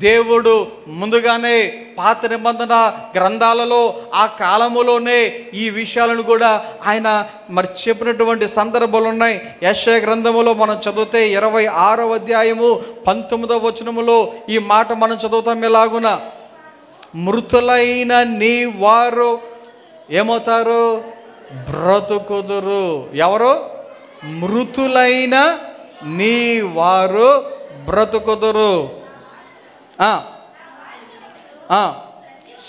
దేవుడు ముందుగానే పాత నిబంధన గ్రంథాలలో ఆ కాలములోనే ఈ విషయాలను కూడా ఆయన మరి చెప్పినటువంటి సందర్భాలు ఉన్నాయి. యెషయా గ్రంథములో మనం చదివితే 26వ అధ్యాయము 19వ వచనములో ఈ మాట మనం చదువుతాం ఎలాగున, మృతులైన నీ వారు ఏమవుతారు? బ్రతుకుదురు. ఎవరు? మృతులైన నీ వారు బ్రతుకుదురు.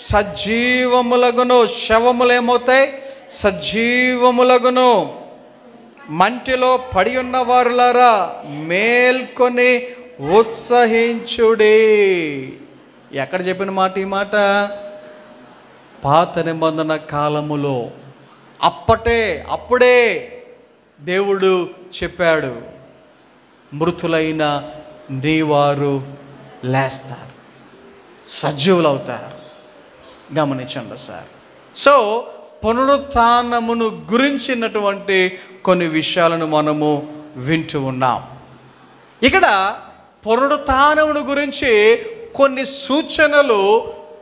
సజీవములగును. శవములు ఏమవుతాయి? సజీవములగును. మంటిలో పడి ఉన్న వారులారా మేల్కొని ఉత్సహించుడి. ఎక్కడ చెప్పిన మాట ఈ మాట? పాత నిబంధన కాలములో అప్పుడే దేవుడు చెప్పాడు, మృతులైన నీవారు లేస్తారు, సజీవులు అవుతారు. గమనించండి సార్. సో పునరుత్థానమును గురించినటువంటి కొన్ని విషయాలను మనము వింటూ ఉన్నాం. ఇక్కడ పునరుత్థానమును గురించి కొన్ని సూచనలు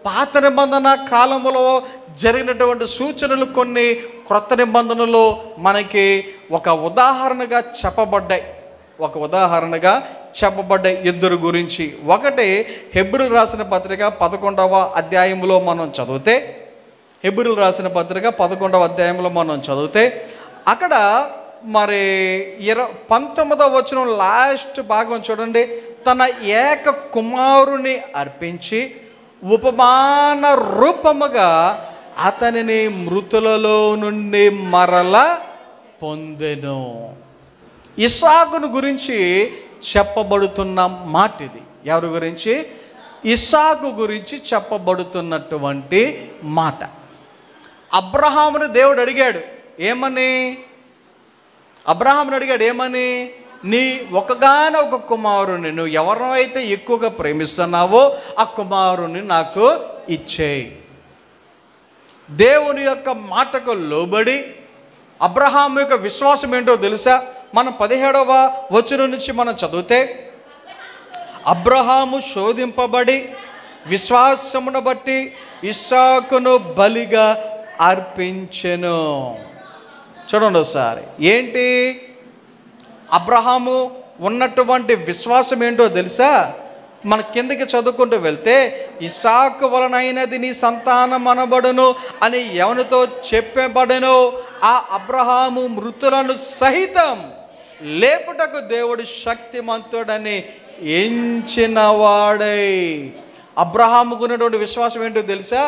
పాత నిబంధన కాలంలో జరిగినటువంటి సూచనలు కొన్ని క్రొత్త నిబంధనలో మనకి ఒక ఉదాహరణగా చెప్పబడ్డాయి. ఇద్దరు గురించి. ఒకటి హెబ్రీయులకు రాసిన పత్రిక 11వ అధ్యాయంలో మనం చదివితే, హెబ్రీయులకు రాసిన పత్రిక 11వ అధ్యాయంలో మనం చదివితే అక్కడ మరి 19వ వచనం లాస్ట్ భాగం చూడండి. తన ఏక కుమారుని అర్పించి ఉపమాన రూపముగా అతనిని మృతులలో నుండి మరల పొందెను. ఇస్సాకును గురించి చెప్పబడుతున్న మాట ఇది. ఎవరి గురించి? ఇస్సాకు గురించి చెప్పబడుతున్నటువంటి మాట. అబ్రహాముని దేవుడు అడిగాడు ఏమని? అబ్రహాముని అడిగాడు ఏమని? నీ ఒకగానొక కుమారుని, నువ్వు ఎవరినైతే ఎక్కువగా ప్రేమిస్తున్నావో ఆ కుమారుని నాకు ఇచ్చేయి. దేవుని యొక్క మాటకు లోబడి అబ్రహాము యొక్క విశ్వాసం ఏంటో తెలుసా? మనం 17వ వచనం నుంచి మనం చదివితే, అబ్రహాము శోధింపబడి విశ్వాసమును బట్టి ఇస్సాకును బలిగా అర్పించెను. చూడండి ఒకసారి, ఏంటి అబ్రహాము ఉన్నటువంటి విశ్వాసం ఏంటో తెలుసా? మన కిందకి చదువుకుంటూ వెళ్తే, ఇస్సాకు వలనైనది నీ సంతానం అనబడును అని ఎవరితో చెప్పబడెను, ఆ అబ్రహాము మృతులను సహితం లేపుటకు దేవుడు శక్తిమంతుడని ఎంచినవాడై. అబ్రహాముకు ఉన్నటువంటి విశ్వాసం ఏంటో తెలుసా?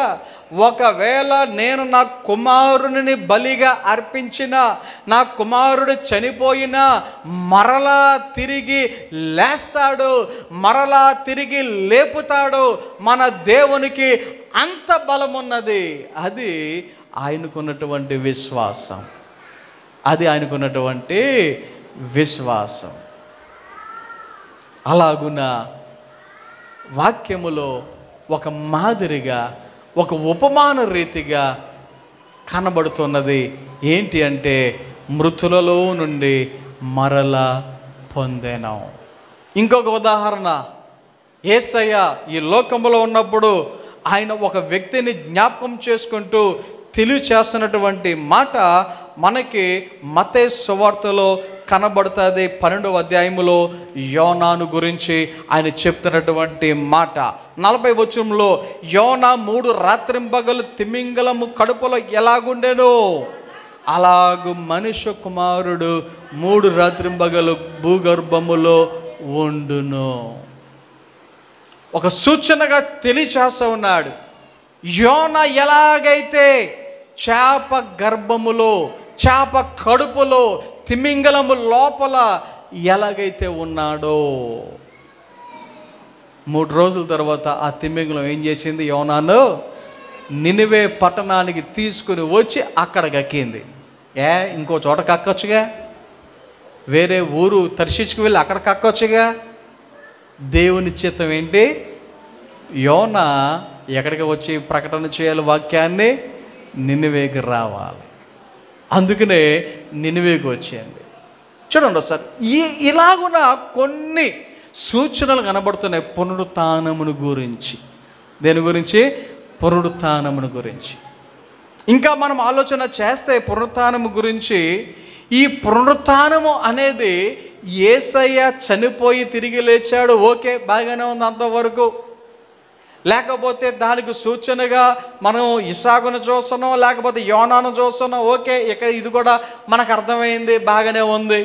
ఒకవేళ నేను నా కుమారుని బలిగా అర్పించిన, నా కుమారుడు చనిపోయినా మరలా తిరిగి లేస్తాడు, మరలా తిరిగి లేపుతాడు. మన దేవునికి అంత బలం ఉన్నది. అది ఆయనకున్నటువంటి విశ్వాసం. అది ఆయనకున్నటువంటి విశ్వాసం. అలాగున వాక్యములో ఒక మాదిరిగా, ఒక ఉపమాన రీతిగా కనబడుతున్నది. ఏంటి అంటే, మృతులలో నుండి మరల పొందెను. ఇంకొక ఉదాహరణ, యేసయ్య ఈ లోకంలో ఉన్నప్పుడు ఆయన ఒక వ్యక్తిని జ్ఞాపకం చేసుకుంటూ తెలియచేస్తున్నటువంటి మాట మనకి మత్తయి సువార్తలో కనబడుతుంది. 12వ అధ్యాయములో యోనాను గురించి ఆయన చెప్తున్నటువంటి మాట 40వ వచనంలో, యోనా 3 రాత్రింబగలు తిమింగలము కడుపులో ఎలాగుండెనో అలాగు మనుష్య కుమారుడు 3 రాత్రింబగలు భూగర్భములో ఉండును. ఒక సూచనగా తెలియచేస్తూ ఉన్నాడు. యోనా ఎలాగైతే చేప గర్భములో, చేప కడుపులో, తిమింగలము లోపల ఎలాగైతే ఉన్నాడో, 3 రోజుల తర్వాత ఆ తిమింగలం ఏం చేసింది? యోనాను నినివే పట్టణానికి తీసుకుని వచ్చి అక్కడ కక్కింది. ఇంకో చోట కక్కొచ్చుగా, వేరే ఊరు తర్షీచుకు వెళ్ళి అక్కడ కక్కొచ్చుగా. దేవుని చిత్తం ఏంటి? యోనా ఎక్కడికి వచ్చి ప్రకటన చేయాలి? వాక్యాన్ని నినివేకి రావాలి. అందుకనే నినివేకి వచ్చింది. చూడండి ఒకసారి, ఇలాగున కొన్ని సూచనలు కనబడుతున్నాయి పునరుత్థానమును గురించి. దేని గురించి? పునరుత్థానమును గురించి. ఇంకా మనం ఆలోచన చేస్తే పునరుత్థానము గురించి, ఈ పునరుత్థానము అనేది యేసయ్య చనిపోయి తిరిగి లేచాడు, ఓకే, బాగానే ఉంది అంతవరకు. లేకపోతే దానికి సూచనగా మనం ఇస్సాకును చూస్తున్నాం, లేకపోతే యోనాను చూస్తున్నాం, ఓకే, ఇక్కడ ఇది కూడా మనకు అర్థమైంది, బాగానే ఉంది.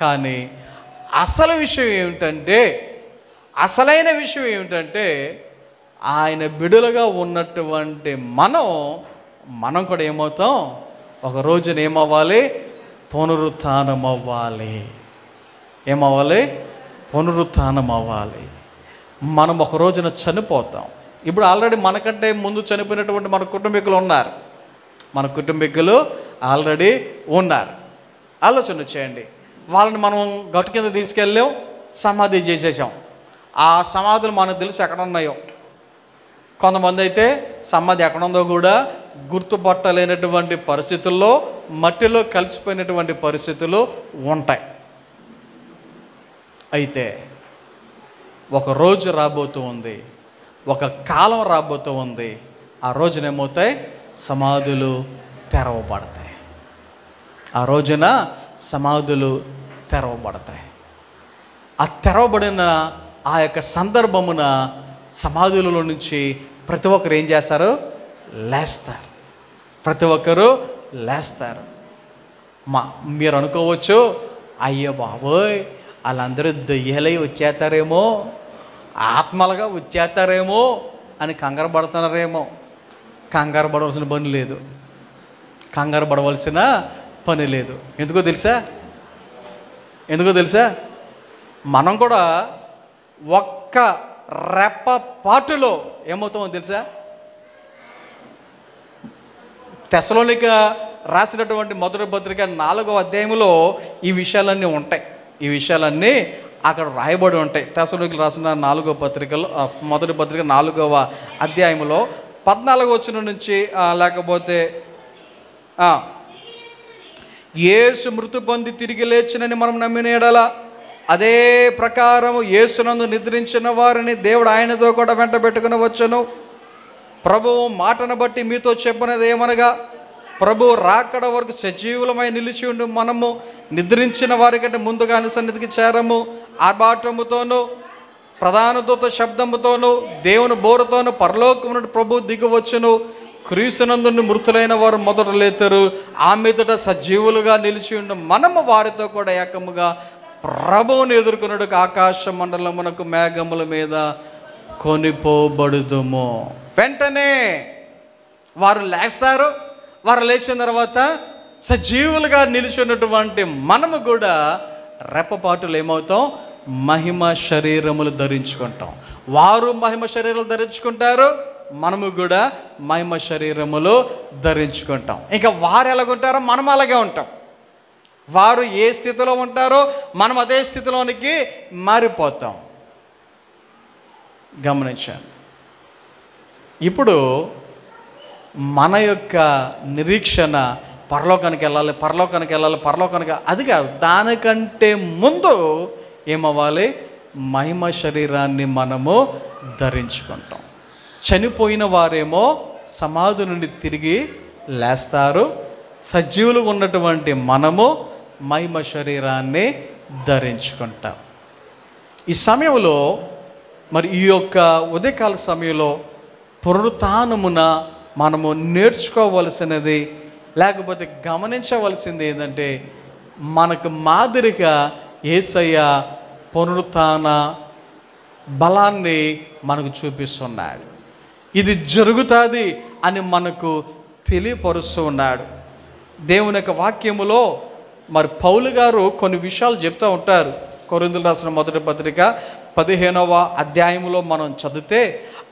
కానీ అసలు విషయం ఏమిటంటే, అసలైన విషయం ఏమిటంటే, ఆయన బిడులుగా ఉన్నటువంటి మనం కూడా ఏమవుతాం? ఒక రోజున ఏమవ్వాలి? పునరుత్థానం అవ్వాలి. ఏమవ్వాలి? పునరుత్థానం అవ్వాలి. మనం ఒక రోజున చనిపోతాం. ఇప్పుడు ఆల్రెడీ మనకంటే ముందు చనిపోయినటువంటి మన కుటుంబీకులు ఉన్నారు. మన కుటుంబీకులు ఆల్రెడీ ఉన్నారు. ఆలోచన చేయండి, వాళ్ళని మనం గట్టు కింద తీసుకెళ్ళాం, సమాధి చేసేసాం. ఆ సమాధులు మనకు తెలిసి ఎక్కడ ఉన్నాయో. కొంతమంది అయితే సమాధి ఎక్కడుందో కూడా గుర్తుపట్టలేనటువంటి పరిస్థితుల్లో, మట్టిలో కలిసిపోయినటువంటి పరిస్థితులు ఉంటాయి. అయితే ఒక రోజు రాబోతూ ఉంది, ఒక కాలం రాబోతూ ఉంది. ఆ రోజున ఏమవుతాయి? సమాధులు తెరవబడతాయి. ఆ రోజున సమాధులు తెరవబడతాయి. ఆ తెరవబడిన ఆ యొక్క సందర్భమున సమాధులలో నుంచి ప్రతి ఒక్కరు ఏం చేస్తారు? లేస్తారు. ప్రతి ఒక్కరు లేస్తారు. మీరు అనుకోవచ్చు, అయ్యో బాబోయ్, వాళ్ళందరూ దెయ్యాలై వచ్చేస్తారేమో, ఆత్మలుగా వచ్చేస్తారేమో అని కంగారు పడుతున్నారేమో. కంగారు పడవలసిన పని లేదు. కంగారు పడవలసిన పని లేదు. ఎందుకో తెలుసా? మనం కూడా ఒక్క రెప్ప పాటులో ఏమవుతామో తెలుసా? తెస్సలోనిక రాసినటువంటి మొదటి పత్రిక 4వ అధ్యాయంలో ఈ విషయాలన్నీ ఉంటాయి. ఈ విషయాలన్నీ అక్కడ రాయబడి ఉంటాయి. తెస్సలోనికలు రాసిన 4వ పత్రికలో, మొదటి పత్రిక 4వ అధ్యాయంలో 14వ వచనం నుంచి లేకపోతే యేసు మృతి పొంది తిరిగి లేచినని మనం నమ్మిన ఎడల అదే ప్రకారము యేసునందు నిద్రించిన వారిని దేవుడు ఆయనతో కూడా వెంట పెట్టుకుని వచ్చును. ప్రభువు మాటను బట్టి మీతో చెప్పినది ఏమనగా, ప్రభు రాకడ వరకు సజీవులమై నిలిచి ఉండి మనము నిద్రించిన వారికంటే ముందుగా ఆయన సన్నిధికి చేరము. ఆర్భాటముతోనూ ప్రధాన దూత శబ్దముతోనూ దేవుని బోరుతోనూ పరలోకము నుండి ప్రభు దిగివచ్చును. క్రీస్తునందు మృతులైన వారు మొదట లేతారు. ఆ మీదట సజీవులుగా నిలిచి ఉండి మనము వారితో కూడా ఏకముగా ప్రభువుని ఎదుర్కొనుటకు ఆకాశ మండలమునకు మేఘముల మీద కొనిపోబడుదుము. వెంటనే వారు లేస్తారు. వారు లేచిన తర్వాత సజీవులుగా నిలిచి ఉన్నటువంటి మనము కూడా రెప్పపాటులు ఏమవుతాం? మహిమ శరీరములు ధరించుకుంటాం. వారు మహిమ శరీరాలు ధరించుకుంటారు, మనము కూడా మహిమ శరీరములు ధరించుకుంటాం. ఇంకా వారు ఎలాగుంటారో మనం అలాగే ఉంటాం. వారు ఏ స్థితిలో ఉంటారో మనం అదే స్థితిలోనికి మారిపోతాం. గమనించండి. ఇప్పుడు మన యొక్క నిరీక్షణ పరలోకానికి వెళ్ళాలి, పరలోకానికి వెళ్ళాలి, పరలోకానికి, అది కాదు. దానికంటే ముందు ఏమవ్వాలి? మహిమ శరీరాన్ని మనము ధరించుకుంటాం. చనిపోయిన వారేమో సమాధి నుండి తిరిగి లేస్తారు. సజీవులుగా ఉన్నటువంటి మనము మహిమ శరీరాన్ని ధరించుకుంటాం. ఈ సమయంలో మరి ఈ యొక్క ఉదయకాల సమయంలో పునరుత్థానమున మనము నేర్చుకోవలసినది, లేకపోతే గమనించవలసింది ఏంటంటే, మనకు మాదిరిగా యేసయ్య పునరుత్థాన బలాన్ని మనకు చూపిస్తున్నాడు. ఇది జరుగుతుంది అని మనకు తెలియపరుస్తూ ఉన్నాడు. దేవుని యొక్క వాక్యములో మరి పౌలు గారు కొన్ని విషయాలు చెప్తూ ఉంటారు. కొరింథీయులకు రాసిన మొదటి పత్రిక 15వ అధ్యాయంలో మనం చదివితే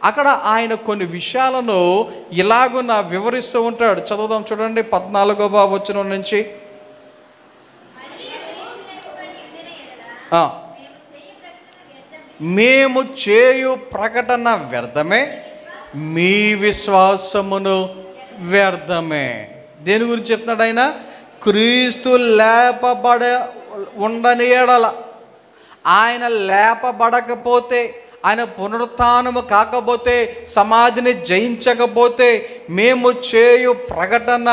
అక్కడ ఆయన కొన్ని విషయాలను ఇలాగున వివరిస్తూ ఉంటాడు. చదువుదాం చూడండి, 14వ వచనం నుంచి. మేము చేయు ప్రకటన వ్యర్థమే, మీ విశ్వాసమును వ్యర్థమే. దేని గురించి చెప్తున్నాడు ఆయన? క్రీస్తు లేపబడ ఉండని ఎడల, ఆయన లేపబడకపోతే, ఆయన పునరుత్థానము కాకపోతే, సమాధిని జయించకపోతే మేము చేయు ప్రకటన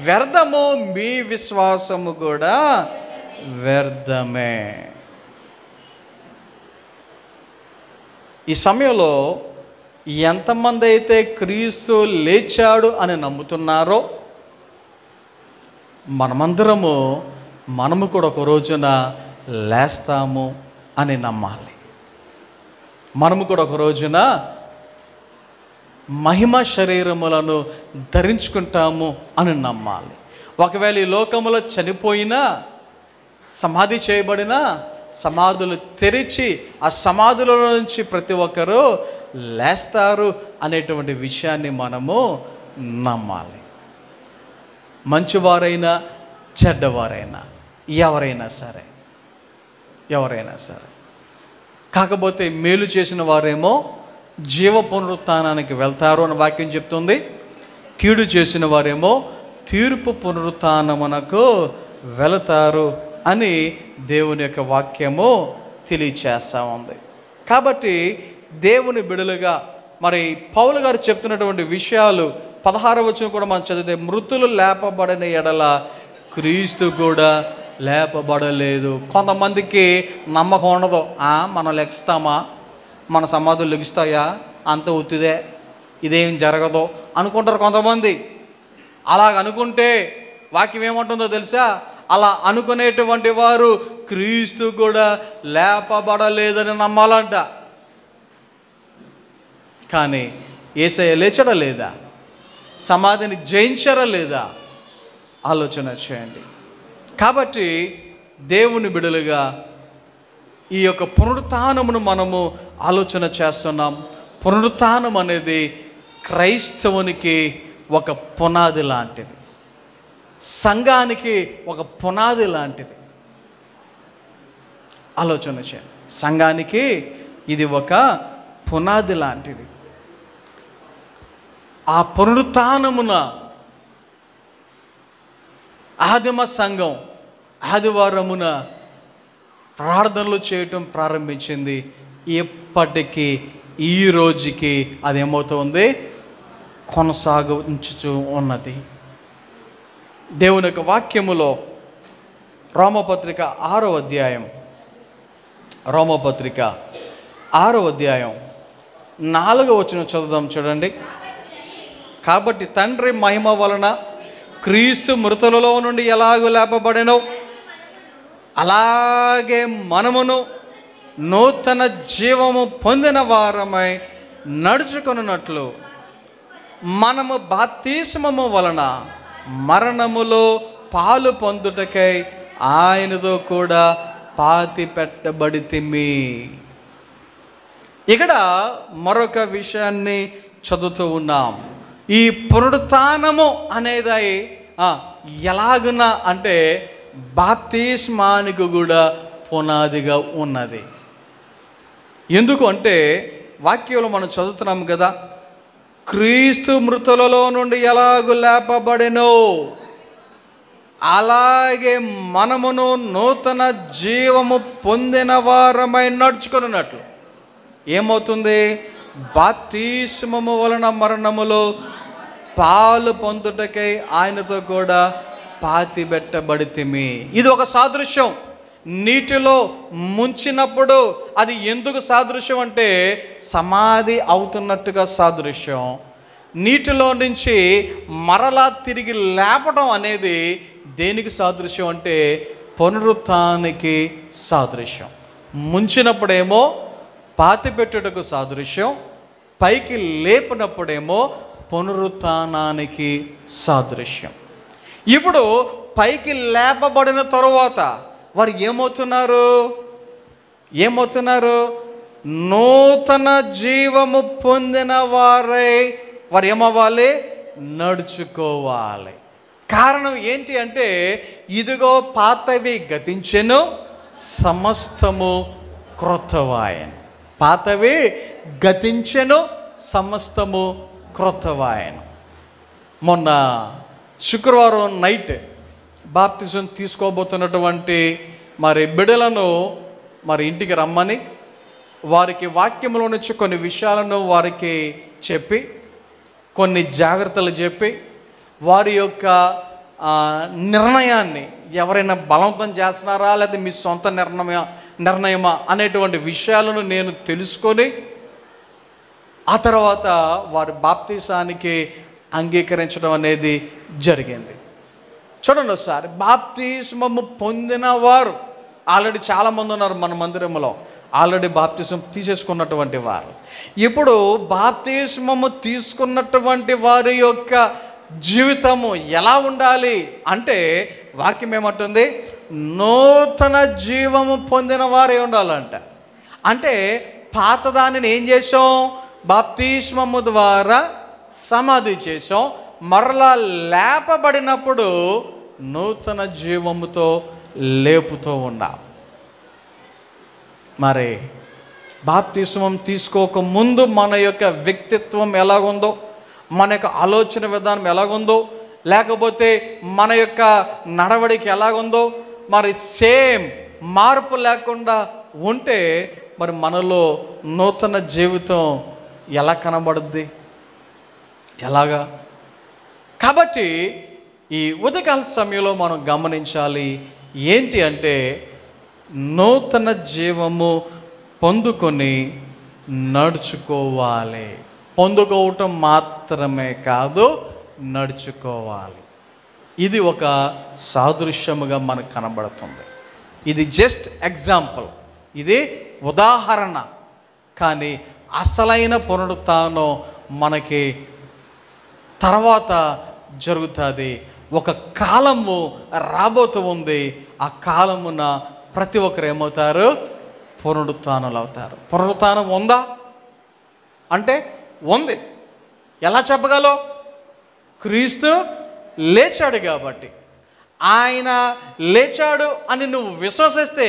వ్యర్థము, మీ విశ్వాసము కూడా వ్యర్థమే. ఈ సమయంలో ఎంతమంది అయితే క్రీస్తు లేచాడు అని నమ్ముతున్నారో మనము కూడా ఒక రోజున లేస్తాము అని నమ్మాలి. మనము కూడా ఒక రోజున మహిమ శరీరములను ధరించుకుంటాము అని నమ్మాలి. ఒకవేళ ఈ లోకములో చనిపోయినా, సమాధి చేయబడిన, సమాధులు తెరిచి ఆ సమాధుల నుంచి ప్రతి ఒక్కరూ లేస్తారు అనేటువంటి విషయాన్ని మనము నమ్మాలి. మంచివారైనా చెడ్డవారైనా ఎవరైనా సరే. కాకపోతే మేలు చేసిన వారేమో జీవ పునరుత్థానానికి వెళ్తారు అని వాక్యం చెప్తుంది. కీడు చేసిన వారేమో తీర్పు పునరుత్థానమునకు వెళతారు అని దేవుని యొక్క వాక్యము తెలియచేస్తూ ఉంది. కాబట్టి దేవుని బిడలుగా మరి పౌలు గారు చెప్తున్నటువంటి విషయాలు 16వ వచనం కూడా మనం చదివితే, మృతులు లేపబడిన ఎడల క్రీస్తు కూడా లేపబడలేదు. కొంతమందికి నమ్మకం ఉండదు. మనం లెగుస్తామా, మన సమాధులు లెగుస్తాయా, అంత ఉత్తిదే, ఇదేం జరగదు అనుకుంటారు కొంతమంది. అలాగ అనుకుంటే వాక్యం ఏమంటుందో తెలుసా? అలా అనుకునేటువంటి వారు క్రీస్తు కూడా లేపబడలేదని నమ్మాలంట. కానీ యేసయ్య లేచడా లేదా? సమాధిని జయించరా లేదా? ఆలోచన చేయండి. కాబట్టి దేవుని బిడలుగా ఈ యొక్క పునరుత్థానమును మనము ఆలోచన చేస్తున్నాం. పునరుత్థానం అనేది క్రైస్తవునికి ఒక పునాది లాంటిది, సంఘానికి ఒక పునాది లాంటిది. ఆలోచన చేయండి, సంఘానికి ఇది ఒక పునాది లాంటిది. ఆ పునరుత్థానమున ఆదిమ సంఘం ఆదివారమున ప్రార్థనలు చేయటం ప్రారంభించింది. ఎప్పటికీ ఈ రోజుకి అదేమవుతుంది, కొనసాగించుతూ ఉన్నది. దేవుని యొక్క వాక్యములో రోమపత్రిక 6వ అధ్యాయం, రోమపత్రిక 6వ అధ్యాయం 4వ వచనం చదువుదాం చూడండి. కాబట్టి తండ్రి మహిమ వలన క్రీస్తు మృతులలో నుండి ఎలాగూ లేపబడెనో అలాగే మనమును నూతన జీవము పొందిన వారమై నడుచుకొనున్నట్లు మనము బాప్తిస్మము వలన మరణములో పాలు పొందుటకై ఆయనతో కూడా పాతి పెట్టబడితిమి. ఇక్కడ మరొక విషయాన్ని చదువుతూ ఉన్నాం. ఈ పునరుత్థానము అనేది ఎలాగున అంటే బాప్తిస్మానికి కూడా పునాదిగా ఉన్నది. ఎందుకు అంటే వాక్యంలో మనం చదువుతున్నాము కదా, క్రీస్తు మృతులలో నుండి ఎలాగూ లేపబడెనో అలాగే మనమును నూతన జీవము పొందిన వారమై నడుచుకున్నట్లు. ఏమవుతుంది, బాప్తిస్మము వలన మరణములో పాలు పొందుటకై ఆయనతో కూడా పాతి పెట్టబడితిమి. ఇది ఒక సాదృశ్యం. నీటిలో ముంచినప్పుడు అది ఎందుకు సాదృశ్యం అంటే సమాధి అవుతున్నట్టుగా సాదృశ్యం. నీటిలో నుంచి మరలా తిరిగి లేపడం అనేది దేనికి సాదృశ్యం అంటే పునరుత్థానానికి సాదృశ్యం. ముంచినప్పుడేమో పాతిపెట్టుటకు సాదృశ్యం, పైకి లేపినప్పుడేమో పునరుత్థానానికి సాదృశ్యం. ఇప్పుడు పైకి లేపబడిన తరువాత వారు ఏమవుతున్నారు? నూతన జీవము పొందిన వారై వారు ఏమవ్వాలి? నడుచుకోవాలి. కారణం ఏంటి అంటే ఇదిగో పాతవి గతించెను, సమస్తము క్రొత్తవాయను. పాతవి గతించెను, సమస్తము క్రొత్తవాయను. మొన్న శుక్రవారం నైట్ బాప్తిజం తీసుకోబోతున్నటువంటి బిడ్డలను ఇంటికి రమ్మని వారికి వాక్యంలో నుంచి కొన్ని విషయాలను వారికి చెప్పి, కొన్ని జాగ్రత్తలు చెప్పి, వారి యొక్క నిర్ణయాన్ని ఎవరైనా బలవంతం చేస్తున్నారా లేదా మీ సొంత నిర్ణయమా అనేటువంటి విషయాలను నేను తెలుసుకొని ఆ తర్వాత వారి బాప్తిసానికి అంగీకరించడం అనేది జరిగింది. చూడండి ఒకసారి, బాప్తిస్మము పొందిన వారు ఆల్రెడీ చాలామంది ఉన్నారు మన మందిరంలో, ఆల్రెడీ బాప్తిస్మం తీసేసుకున్నటువంటి వారు. ఇప్పుడు బాప్తిస్మము తీసుకున్నటువంటి వారి యొక్క జీవితము ఎలా ఉండాలి అంటే వాక్యం ఏమంటుంది? నూతన జీవము పొందిన వారే ఉండాలంట. అంటే పాతదానిని ఏం చేసాం? బాప్తిస్మము ద్వారా సమాధి చేసాం. మరలా లేపబడినప్పుడు నూతన జీవముతో లేపుతూ ఉన్నాం. మరి బాప్తిస్మం తీసుకోక ముందు మన యొక్క వ్యక్తిత్వం ఎలాగుందో, మన యొక్క ఆలోచన విధానం ఎలాగుందో, లేకపోతే మన యొక్క నడవడిక ఎలాగుందో, మరి సేమ్ మార్పు లేకుండా ఉంటే మరి మనలో నూతన జీవితం ఎలా కనబడుద్ది? ఎలాగా? కాబట్టి ఈ ఉదయకాల సమయంలో మనం గమనించాలి ఏంటి అంటే నూతన జీవము పొందుకొని నడుచుకోవాలి. పొందుకోవటం మాత్రమే కాదు, నడుచుకోవాలి. ఇది ఒక సాదృశ్యముగా మనకు కనబడుతుంది. ఇది జస్ట్ ఎగ్జాంపుల్, ఇది ఉదాహరణ. కానీ అసలైన పునరుత్థానం మనకి తర్వాత జరుగుతుంది. ఒక కాలము రాబోతూ ఉంది. ఆ కాలమున ప్రతి ఒక్కరు ఏమవుతారు? పునరుత్థానులు అవుతారు. పునరుత్థానం ఉందా అంటే ఉంది. ఎలా చెప్పగలవు? క్రీస్తు లేచాడు కాబట్టి. ఆయన లేచాడు అని నువ్వు విశ్వసిస్తే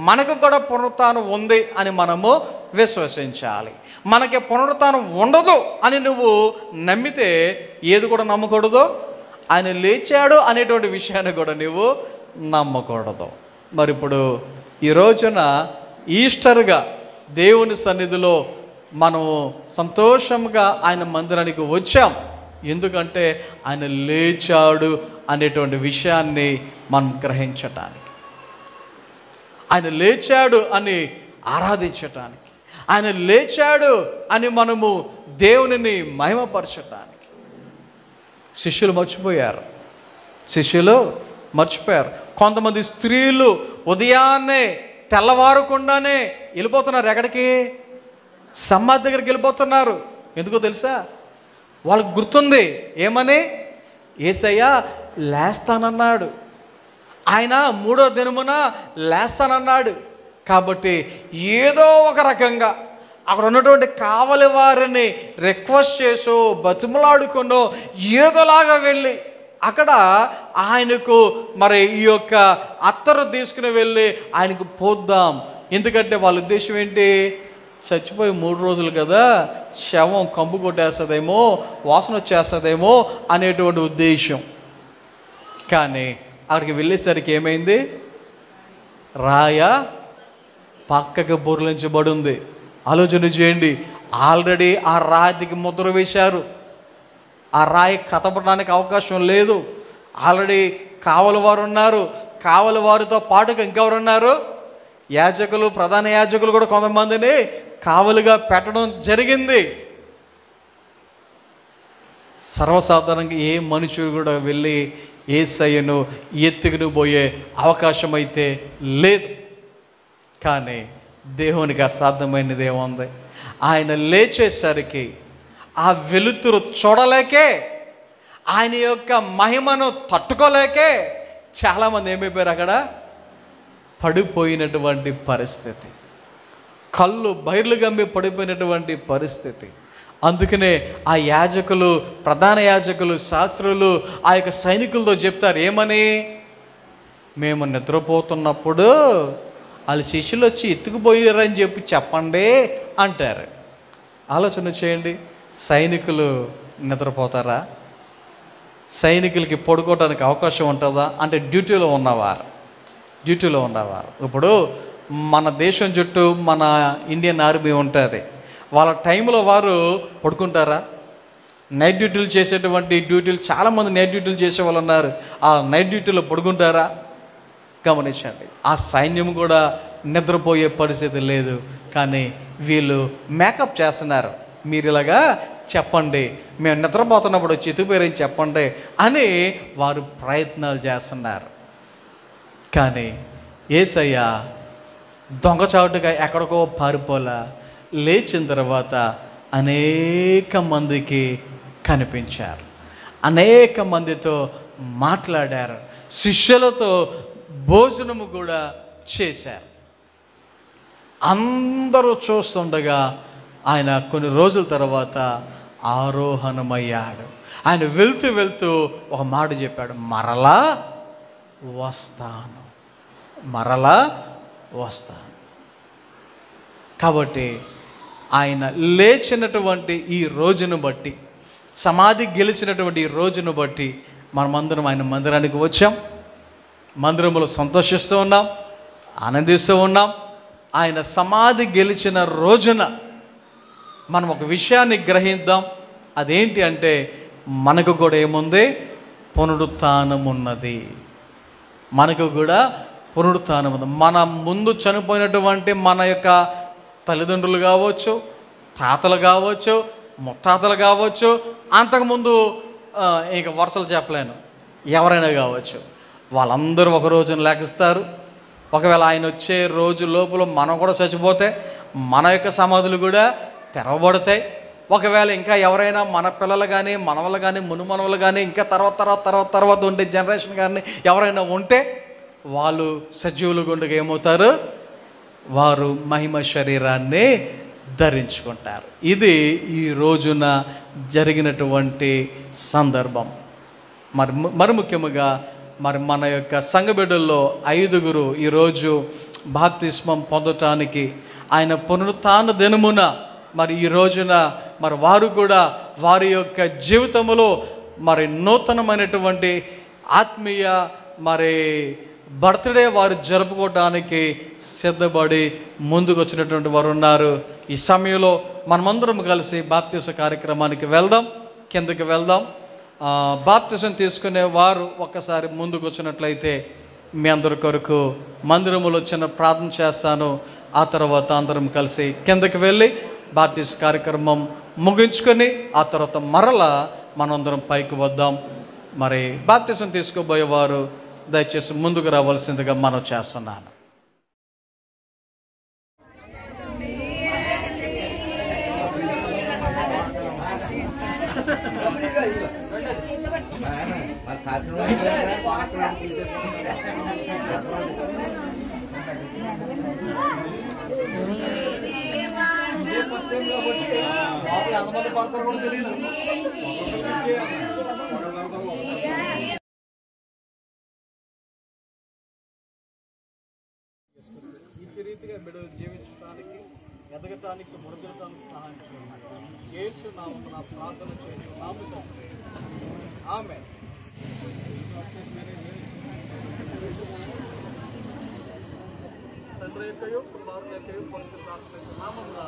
మనకు కూడా పునరుత్థానం ఉంది అని మనము విశ్వసించాలి. మనకి పునరుత్థానం ఉండదు అని నువ్వు నమ్మితే ఏది కూడా నమ్మకూడదు, ఆయన లేచాడు అనేటువంటి విషయాన్ని కూడా నువ్వు నమ్మకూడదు. మరి ఇప్పుడు ఈ రోజున ఈస్టర్గా దేవుని సన్నిధిలో మనము సంతోషంగా ఆయన మందిరానికి వచ్చాం. ఎందుకంటే ఆయన లేచాడు అనేటువంటి విషయాన్ని మనం గ్రహించటానికి, ఆయన లేచాడు అని ఆరాధించటానికి, ఆయన లేచాడు అని మనము దేవునిని మహిమపరచటానికి. శిష్యులు మర్చిపోయారు. కొంతమంది స్త్రీలు ఉదయాన్నే తెల్లవారకుండానే వెళ్ళిపోతున్నారు. ఎక్కడికి? సమాధి దగ్గరికి వెళ్ళిపోతున్నారు. ఎందుకో తెలుసా? వాళ్ళకు గుర్తుంది. ఏమని? యేసయ్య లేస్తానన్నాడు, ఆయన 3వ దినమున లేస్తానన్నాడు. కాబట్టి ఏదో ఒక రకంగా అక్కడ ఉన్నటువంటి కావలి వారిని రిక్వెస్ట్ చేసో బతిమలాడుకునో ఏదోలాగా వెళ్ళి అక్కడ ఆయనకు మరి ఈ యొక్క అత్తరు తీసుకుని వెళ్ళి ఆయనకు పోద్దాం. ఎందుకంటే వాళ్ళ ఉద్దేశం ఏంటి? చచ్చిపోయి 3 రోజులు కదా, శవం కంపు కొట్టేస్తుందేమో, వాసన వచ్చేస్తుందేమో అనేటువంటి ఉద్దేశం. కానీ అక్కడికి వెళ్ళేసరికి ఏమైంది? రాయ పక్కకి బొర్లించబడి ఉంది. ఆలోచన చేయండి. ఆల్రెడీ ఆ రాతికి ముద్ర వేశారు. ఆ రాయి కదపడానికి అవకాశం లేదు. ఆల్రెడీ కావలి వారు ఉన్నారు. కావలి వారితో పాటుగా ఇంకెవరున్నారు? యాజకులు, ప్రధాన యాజకులు కూడా కొంతమందిని కావలిగా పెట్టడం జరిగింది. సర్వసాధారణంగా ఏ మనుషుడు కూడా వెళ్ళి యేసయ్యను ఎత్తుకుని పోయే అవకాశం అయితే లేదు. కానీ దేవునికి అసాధ్యమైనది ఏముంది? ఆయన లేచేసరికి ఆ వెలుతురు చూడలేకే, ఆయన యొక్క మహిమను తట్టుకోలేకే చాలామంది ఏమైపోయారు? అక్కడ పడిపోయినటువంటి పరిస్థితి, కళ్ళు బైర్లు గమ్మి పడిపోయినటువంటి పరిస్థితి. అందుకనే ఆ యాజకులు, ప్రధాన యాజకులు, శాస్త్రులు ఆ యొక్క సైనికులతో చెప్తారు. ఏమని? మేము నిద్రపోతున్నప్పుడు వాళ్ళ శిష్యులు వచ్చి ఎత్తుకుపోయారని చెప్పండి అంటారు. ఆలోచన చేయండి. సైనికులు నిద్రపోతారా? సైనికులకి పడుకోవడానికి అవకాశం ఉంటుందా? అంటే డ్యూటీలో ఉన్నవారు. ఇప్పుడు మన దేశం చుట్టూ మన ఇండియన్ ఆర్మీ ఉంటుంది. వాళ్ళ టైంలో వారు పడుకుంటారా? నైట్ డ్యూటీలు చేసేటువంటి చాలామంది నైట్ డ్యూటీలు చేసే వాళ్ళు ఉన్నారు. ఆ నైట్ డ్యూటీలో పడుకుంటారా? గమనించండి. ఆ సైన్యం కూడా నిద్రపోయే పరిస్థితి లేదు. కానీ వీళ్ళు మేకప్ చేస్తున్నారు. మీరు ఇలాగా చెప్పండి, మేము నిద్రపోతున్నప్పుడు వచ్చి ఎత్తుపోయారని చెప్పండి అని వారు ప్రయత్నాలు చేస్తున్నారు. కానీ యేసయ్య దొంగచాటుగా ఎక్కడికో పారిపోలా, లేచిన తర్వాత అనేక మందికి కనిపించారు, అనేక మందితో మాట్లాడారు, శిష్యులతో భోజనము కూడా చేశారు. అందరూ చూస్తుండగా ఆయన కొన్ని రోజుల తర్వాత ఆరోహణమయ్యాడు. ఆయన వెళ్తూ ఒక మాట చెప్పాడు, మరలా వస్తాను. కాబట్టి ఆయన లేచినటువంటి ఈ రోజును బట్టి, సమాధి గెలిచినటువంటి ఈ రోజును బట్టి మనమందరం ఆయన మందిరానికి వచ్చాం. మందిరంలో సంతోషిస్తూ ఉన్నాం, ఆనందిస్తూ ఉన్నాం. ఆయన సమాధి గెలిచిన రోజున మనం ఒక విషయాన్ని గ్రహిద్దాం. అదేంటి అంటే మనకు కూడా ఏముంది? పునరుత్థానం ఉన్నది. మనకు కూడా పునరుత్థానం ఉంది. మన ముందు చనిపోయినటువంటి మన యొక్క తల్లిదండ్రులు కావచ్చు, తాతలు కావచ్చు, ముత్తాతలు కావచ్చు, అంతకుముందు ఇక వరుసలు చెప్పలేను, ఎవరైనా కావచ్చు, వాళ్ళందరూ ఒక రోజున లెగిస్తారు. ఒకవేళ ఆయన వచ్చే రోజు లోపల మనం కూడా చచ్చిపోతే మన యొక్క సమాధులు కూడా తెరవబడతాయి. ఒకవేళ ఇంకా ఎవరైనా మన పిల్లలు కానీ, మనవలు కానీ, మునుమనవలు కానీ, ఇంకా తర్వాత ఉండే జనరేషన్ కానీ ఎవరైనా ఉంటే వాళ్ళు సజీవులు గుండెగా ఏమవుతారు? వారు మహిమ శరీరాన్ని ధరించుకుంటారు. ఇది ఈ రోజున జరిగినటువంటి సందర్భం. మరి ముఖ్యముగా మన యొక్క సంఘ బిడ్డల్లో 5 ఈరోజు బాప్తిస్మం పొందటానికి ఆయన పునరుత్థాన దినమున ఈ రోజున వారు కూడా వారి యొక్క జీవితంలో నూతనమైనటువంటి ఆత్మీయ బర్త్డే వారు జరుపుకోవడానికి సిద్ధపడి ముందుకు వచ్చినటువంటి వారు ఉన్నారు. ఈ సమయంలో మనమందరం కలిసి బాప్తిస్మ కార్యక్రమానికి వెళ్దాం, కిందకి వెళ్దాం. బాప్తిజం తీసుకునే వారు ఒక్కసారి ముందుకు వచ్చినట్లయితే మీ అందరి కొరకు మందిరములో చిన్న ప్రార్థన చేస్తాను. ఆ తర్వాత అందరం కలిసి కిందకి వెళ్ళి బాప్తిజం కార్యక్రమం ముగించుకొని ఆ తర్వాత మరలా మనందరం పైకి వద్దాం. బాప్తిజం తీసుకోబోయేవారు దయచేసి ముందుకు రావాల్సిందిగా మనం చేస్తున్నాను. ఈ రీతిగా బిడ్డలు జీవించడానికి, ఎదగటానికి, మురగటానికి సహాయం చేయండి. యేసు నామమున ప్రార్థన చేస్తున్నాము తండ్రి. ఆమేన్. తండ్రి యొక్కయు కుమారుని యొక్కయు పరిశుద్ధాత్మ యొక్క నామమున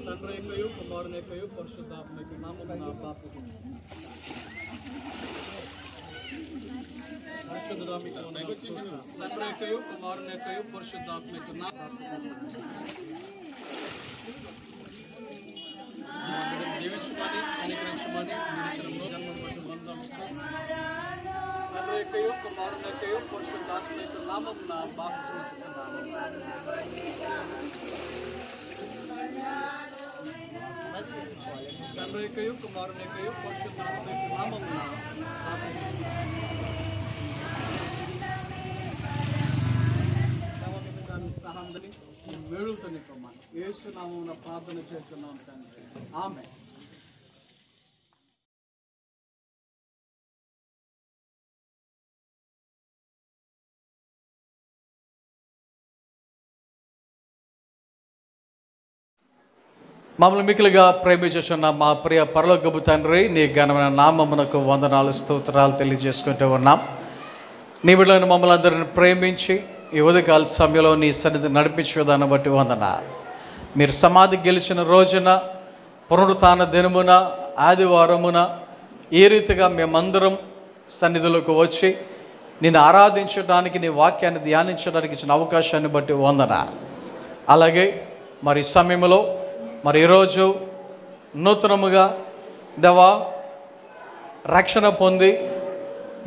తండ్రి యొక్కయు కుమారుని యొక్కయు పరిశుద్ధాత్మ యొక్క నామమున తండ్రి యొక్కయు కుమారుని యొక్కయు పరిశుద్ధాత్మ యొక్క జీవించమని, అనుగ్రహించమని తండ్రి యొక్కయు కుమారుని యొక్కయు పరిశుద్ధాత్మ యొక్క నామమున తండ్రి యొక్కయు కుమారుని యొక్కయు పరిశుద్ధాత్మ యొక్క నామమున సహాందని వేడుతో నిప్పమని యేసు నామమున ప్రార్థన చేస్తున్నాం తండ్రి. ఆమేన్. మమ్మల్ని మిక్కిలిగా ప్రేమించుచున్న మా ప్రియ పరలోకపు తండ్రి, నీ ఘనమైన నామమునకు వందనాలు స్తోత్రాలు తెలియజేసుకుంటూ ఉన్నాం. నీ బిడ్డలను మమ్మల్ని అందరిని ప్రేమించి ఈ ఉదయకాల సమయంలో నీ సన్నిధి నడిపించే విధానం బట్టి వందనాలు. మీరు సమాధి గెలిచిన రోజున, పునరుత్థాన దినమున, ఆదివారమున ఈ రీతిగా మేమందరం సన్నిధిలోకి వచ్చి నిన్ను ఆరాధించడానికి, నీ వాక్యాన్ని ధ్యానించడానికి ఇచ్చిన అవకాశాన్ని బట్టి వందనాలు. అలాగే ఈ సమయంలో ఈరోజు నూతనముగా దేవా రక్షణ పొంది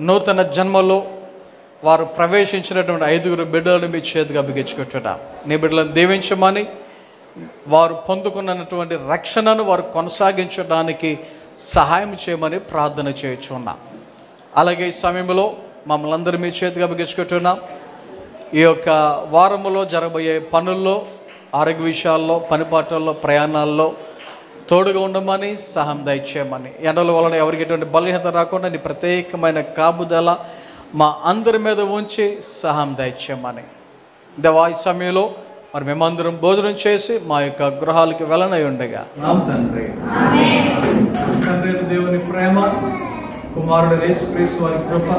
నూతన జన్మలో వారు ప్రవేశించినటువంటి 5 బిడ్డలను మీ చేతిగా బిగించుకుంటున్నాం. నీ బిడ్డలను దీవించమని, వారు పొందుకున్నటువంటి రక్షణను వారు కొనసాగించడానికి సహాయం చేయమని ప్రార్థన చేయుచున్నాం. అలాగే ఈ సమయంలో మమ్మల్ని అందరూ మీ చేతిగా బిగించుకుంటున్నాం. ఈ యొక్క వారములో జరగబోయే పనుల్లో, ఆరోగ్య విషయాల్లో, పనిపాట్లలో, ప్రయాణాల్లో తోడుగా ఉండమని, సహాయం దయచేయమని, ఎండల వలన ఎవరికి ఎటువంటి బలహీనత రాకుండా నీ ప్రత్యేకమైన కాపుదల మా అందరి మీద ఉంచి సహాయం దయచేయమని. దేవా ఈ సమయంలో మేమందరం భోజనం చేసి మా యొక్క గృహాలకు వెళ్ళనై ఉండగా తండ్రి దేవుని ప్రేమ, కుమారుడు యేసుక్రీస్తు వారి కృప,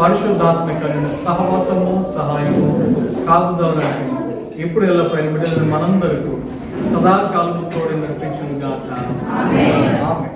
పరిశుద్ధాత్మిక సహవాసము, సహాయము, కాపుదల ఇప్పుడు ఎల్లపైన బిడ్డలను మనందరికీ సదాకాలము తోడు నడిపించును గాక. ఆమేన్.